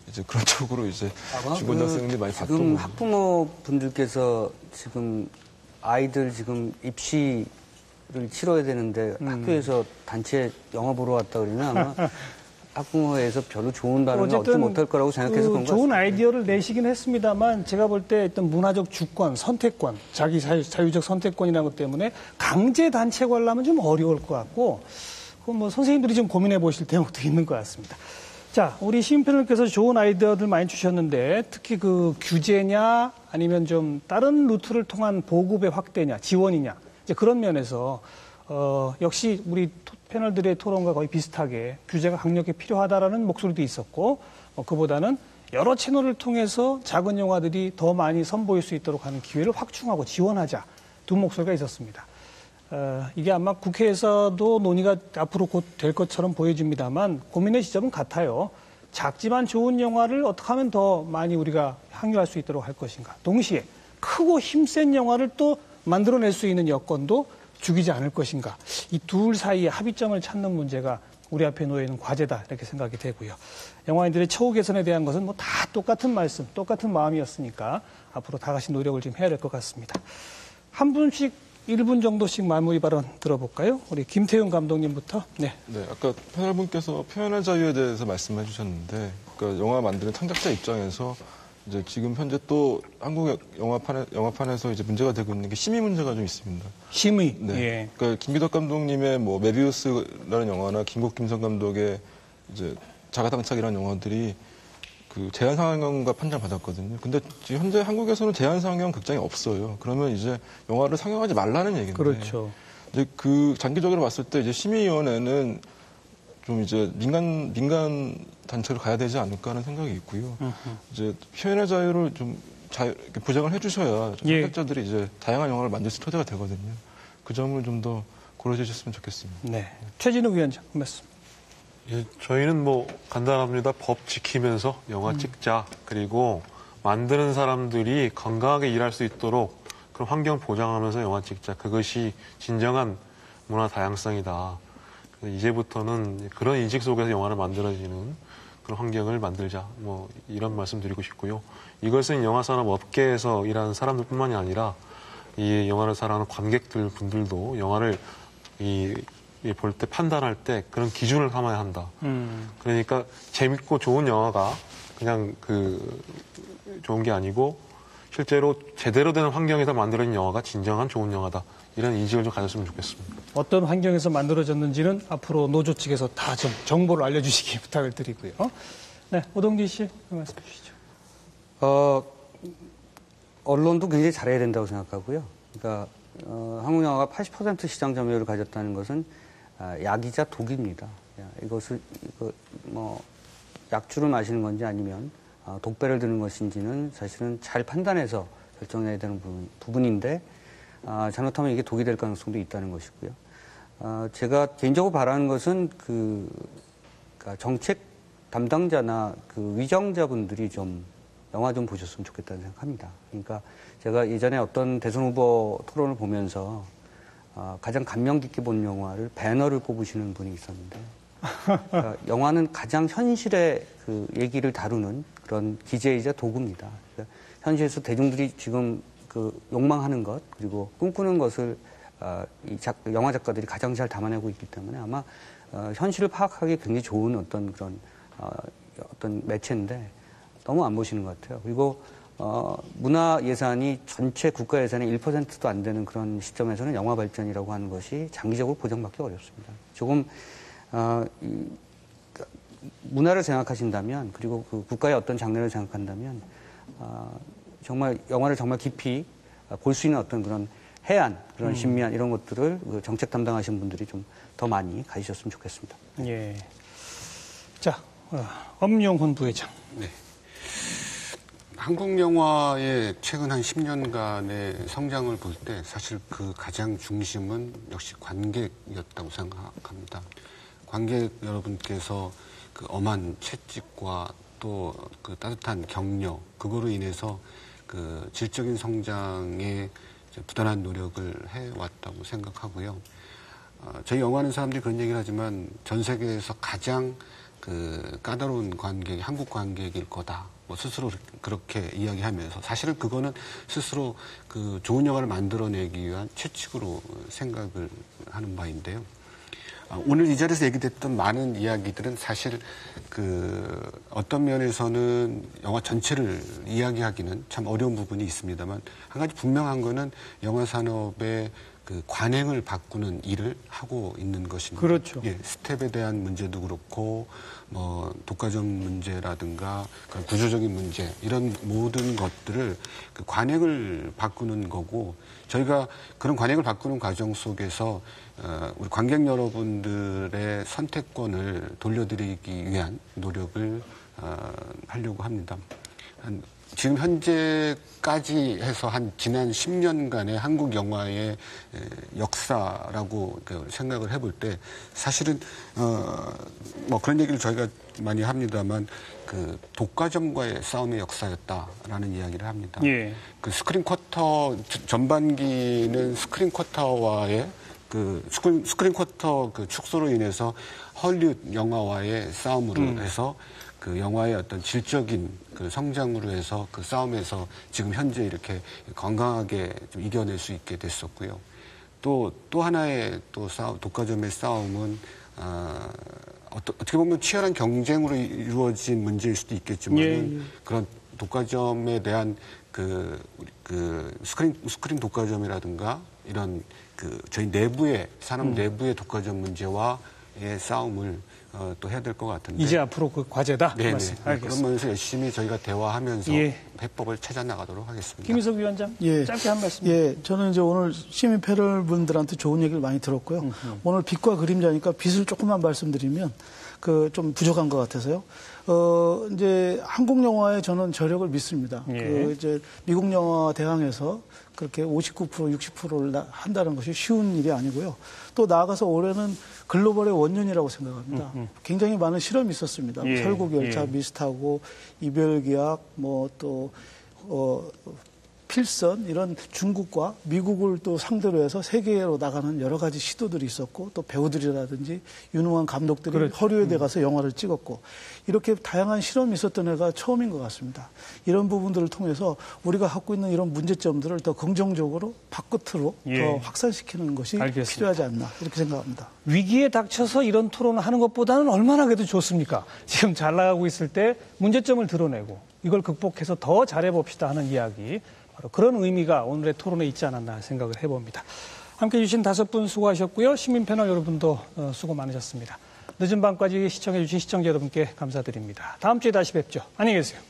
이제 그런 쪽으로 이제 중고등학생들이 많이 봤던 지금 학부모 분들께서 지금 아이들 지금 입시를 치러야 되는데 학교에서 단체 영화 보러 왔다 그러면 아마 학부모에서 별로 좋은 반응을 얻지 못할 거라고 생각해서 그런 것 같습니다. 좋은 아이디어를 내시긴 했습니다만 제가 볼 때 어떤 문화적 주권, 선택권, 자기 자유적 선택권이라는 것 때문에 강제 단체 관람은 좀 어려울 것 같고 그건 선생님들이 좀 고민해 보실 대목도 있는 것 같습니다. 자, 우리 시민 패널께서 좋은 아이디어들 많이 주셨는데 특히 그 규제냐 아니면 좀 다른 루트를 통한 보급의 확대냐, 지원이냐 이제 그런 면에서 역시 우리 패널들의 토론과 거의 비슷하게 규제가 강력히 필요하다라는 목소리도 있었고 그보다는 여러 채널을 통해서 작은 영화들이 더 많이 선보일 수 있도록 하는 기회를 확충하고 지원하자 두 목소리가 있었습니다. 이게 아마 국회에서도 논의가 앞으로 곧 될 것처럼 보여집니다만 고민의 지점은 같아요. 작지만 좋은 영화를 어떻게 하면 더 많이 우리가 향유할 수 있도록 할 것인가. 동시에 크고 힘센 영화를 또 만들어낼 수 있는 여건도 죽이지 않을 것인가. 이 둘 사이의 합의점을 찾는 문제가 우리 앞에 놓여 있는 과제다 이렇게 생각이 되고요. 영화인들의 처우 개선에 대한 것은 다 똑같은 말씀, 똑같은 마음이었으니까 앞으로 다 같이 노력을 좀 해야 될 것 같습니다. 한 분씩 1분 정도씩 마무리 발언 들어볼까요? 우리 김태훈 감독님부터. 네. 아까 패널분께서 표현의 자유에 대해서 말씀해 주셨는데, 그러니까 영화 만드는 창작자 입장에서 이제 지금 현재 또 한국 영화판에서 이제 문제가 되고 있는 게 심의 문제가 좀 있습니다. 심의? 네. 예. 그러니까 김기덕 감독님의 메비우스라는 영화나 김국 김성 감독의 이제 자가당착이라는 영화들이 그 제한 상영과 판정받았거든요. 근데 지금 현재 한국에서는 제한 상영 극장이 없어요. 그러면 이제 영화를 상영하지 말라는 얘기인데. 그렇죠. 이제 그 장기적으로 봤을 때 이제 심의위원회는 좀 이제 민간 단체로 가야 되지 않을까 하는 생각이 있고요. 이제 표현의 자유를 좀 이렇게 보장을 해주셔야 선택자들이 이제 다양한 영화를 만들 수 있는 토대가 되거든요. 그 점을 좀 더 고려해 주셨으면 좋겠습니다. 네. 최진욱 위원장, 말씀. 예, 저희는 뭐 간단합니다. 법 지키면서 영화 찍자. 그리고 만드는 사람들이 건강하게 일할 수 있도록 그런 환경 보장하면서 영화 찍자. 그것이 진정한 문화 다양성이다. 이제부터는 그런 인식 속에서 영화를 만들어지는 그런 환경을 만들자. 뭐 이런 말씀 드리고 싶고요. 이것은 영화산업 업계에서 일하는 사람들뿐만이 아니라 이 영화를 사랑하는 관객들 분들도 영화를 볼 때 판단할 때 그런 기준을 삼아야 한다. 그러니까 재밌고 좋은 영화가 그냥 좋은 게 아니고 실제로 제대로 된 환경에서 만들어진 영화가 진정한 좋은 영화다. 이런 인식을 좀 가졌으면 좋겠습니다. 어떤 환경에서 만들어졌는지는 앞으로 노조 측에서 다 좀 정보를 알려주시기 부탁을 드리고요. 네, 오동기 씨 말씀해 주시죠. 언론도 굉장히 잘해야 된다고 생각하고요. 그러니까 한국 영화가 80% 시장 점유율을 가졌다는 것은 약이자 독입니다. 약주를 마시는 건지 아니면 독배를 드는 것인지는 사실은 잘 판단해서 결정해야 되는 부분인데 잘못하면 이게 독이 될 가능성도 있다는 것이고요. 제가 개인적으로 바라는 것은 그러니까 정책 담당자나 그 위정자분들이 좀 영화 좀 보셨으면 좋겠다는 생각합니다. 그러니까 제가 예전에 어떤 대선 후보 토론을 보면서 가장 감명 깊게 본 영화를 배너를 꼽으시는 분이 있었는데 그러니까 영화는 가장 현실의 그 얘기를 다루는 그런 기제이자 도구입니다. 그러니까 현실에서 대중들이 지금 그 욕망하는 것 그리고 꿈꾸는 것을 영화 작가들이 가장 잘 담아내고 있기 때문에 아마 현실을 파악하기 굉장히 좋은 어떤 그런 어떤 매체인데 너무 안 보시는 것 같아요. 그리고 문화 예산이 전체 국가 예산의 1%도 안 되는 그런 시점에서는 영화 발전이라고 하는 것이 장기적으로 보장받기 어렵습니다. 조금 문화를 생각하신다면 그리고 그 국가의 어떤 장르를 생각한다면 정말 영화를 정말 깊이 볼 수 있는 어떤 그런 해안, 그런 신미한 이런 것들을 그 정책 담당하시는 분들이 좀 더 많이 가지셨으면 좋겠습니다. 예. 자, 엄용훈 부회장. 네. 한국 영화의 최근 한 10년간의 성장을 볼 때 사실 그 가장 중심은 역시 관객이었다고 생각합니다. 관객 여러분께서 그 엄한 채찍과 또 그 따뜻한 격려, 그거로 인해서 그 질적인 성장에 부단한 노력을 해왔다고 생각하고요. 저희 영화하는 사람들이 그런 얘기를 하지만 전 세계에서 가장 그 까다로운 관객이 한국 관객일 거다. 뭐 스스로 그렇게 이야기하면서 사실은 그거는 스스로 그 좋은 영화를 만들어내기 위한 채찍으로 생각을 하는 바인데요. 오늘 이 자리에서 얘기됐던 많은 이야기들은 사실 그 어떤 면에서는 영화 전체를 이야기하기는 참 어려운 부분이 있습니다만 한 가지 분명한 거는 영화 산업의 그 관행을 바꾸는 일을 하고 있는 것입니다. 그렇죠. 예, 스텝에 대한 문제도 그렇고 뭐 독과점 문제라든가 그런 구조적인 문제 이런 모든 것들을 그 관행을 바꾸는 거고 저희가 그런 관행을 바꾸는 과정 속에서 우리 관객 여러분들의 선택권을 돌려드리기 위한 노력을 하려고 합니다. 지금 현재까지 해서 한 지난 10년간의 한국 영화의 역사라고 생각을 해볼 때 사실은 뭐 그런 얘기를 저희가 많이 합니다만 그 독과점과의 싸움의 역사였다라는 이야기를 합니다. 예. 그 스크린 쿼터 전반기는 스크린 쿼터와의 그 스크린 쿼터 그 축소로 인해서 헐리우드 영화와의 싸움으로 해서 그 영화의 어떤 질적인 그 성장으로 해서 그 싸움에서 지금 현재 이렇게 건강하게 좀 이겨낼 수 있게 됐었고요. 또 하나의 또 독과점의 싸움은 어떻게 보면 치열한 경쟁으로 이루어진 문제일 수도 있겠지만 그런 독과점에 대한 그 스크린 독과점이라든가 이런 그 저희 내부의 산업 내부의 독과점 문제와 싸움을 또 해야 될 것 같은데. 이제 앞으로 그 과제다. 네, 알겠습니다. 그러면서 열심히 저희가 대화하면서 예. 해법을 찾아 나가도록 하겠습니다. 김희석 위원장, 짧게 한 말씀. 예, 저는 이제 오늘 시민 패널 분들한테 좋은 얘기를 많이 들었고요. 오늘 빛과 그림자니까 빛을 조금만 말씀드리면 좀 부족한 것 같아서요. 이제 한국 영화에 저는 저력을 믿습니다. 예. 이제 미국 영화 대항에서 그렇게 59%, 60%를 한다는 것이 쉬운 일이 아니고요. 또 나아가서 올해는 글로벌의 원년이라고 생각합니다. 굉장히 많은 실험이 있었습니다. 예. 설국열차, 예. 미스트하고 이별계약, 필선 이런 중국과 미국을 또 상대로 해서 세계로 나가는 여러 가지 시도들이 있었고 또 배우들이라든지 유능한 감독들이 그렇죠. 허리우드에 가서 영화를 찍었고 이렇게 다양한 실험이 있었던 애가 처음인 것 같습니다. 이런 부분들을 통해서 우리가 갖고 있는 이런 문제점들을 더 긍정적으로 바깥으로 더 확산시키는 것이 알겠습니다. 필요하지 않나 이렇게 생각합니다. 위기에 닥쳐서 이런 토론을 하는 것보다는 얼마나 그래도 좋습니까? 지금 잘 나가고 있을 때 문제점을 드러내고 이걸 극복해서 더 잘해봅시다 하는 이야기, 바로 그런 의미가 오늘의 토론에 있지 않았나 생각을 해봅니다. 함께해 주신 5분 수고하셨고요. 시민 패널 여러분도 수고 많으셨습니다. 늦은 밤까지 시청해 주신 시청자 여러분께 감사드립니다. 다음 주에 다시 뵙죠. 안녕히 계세요.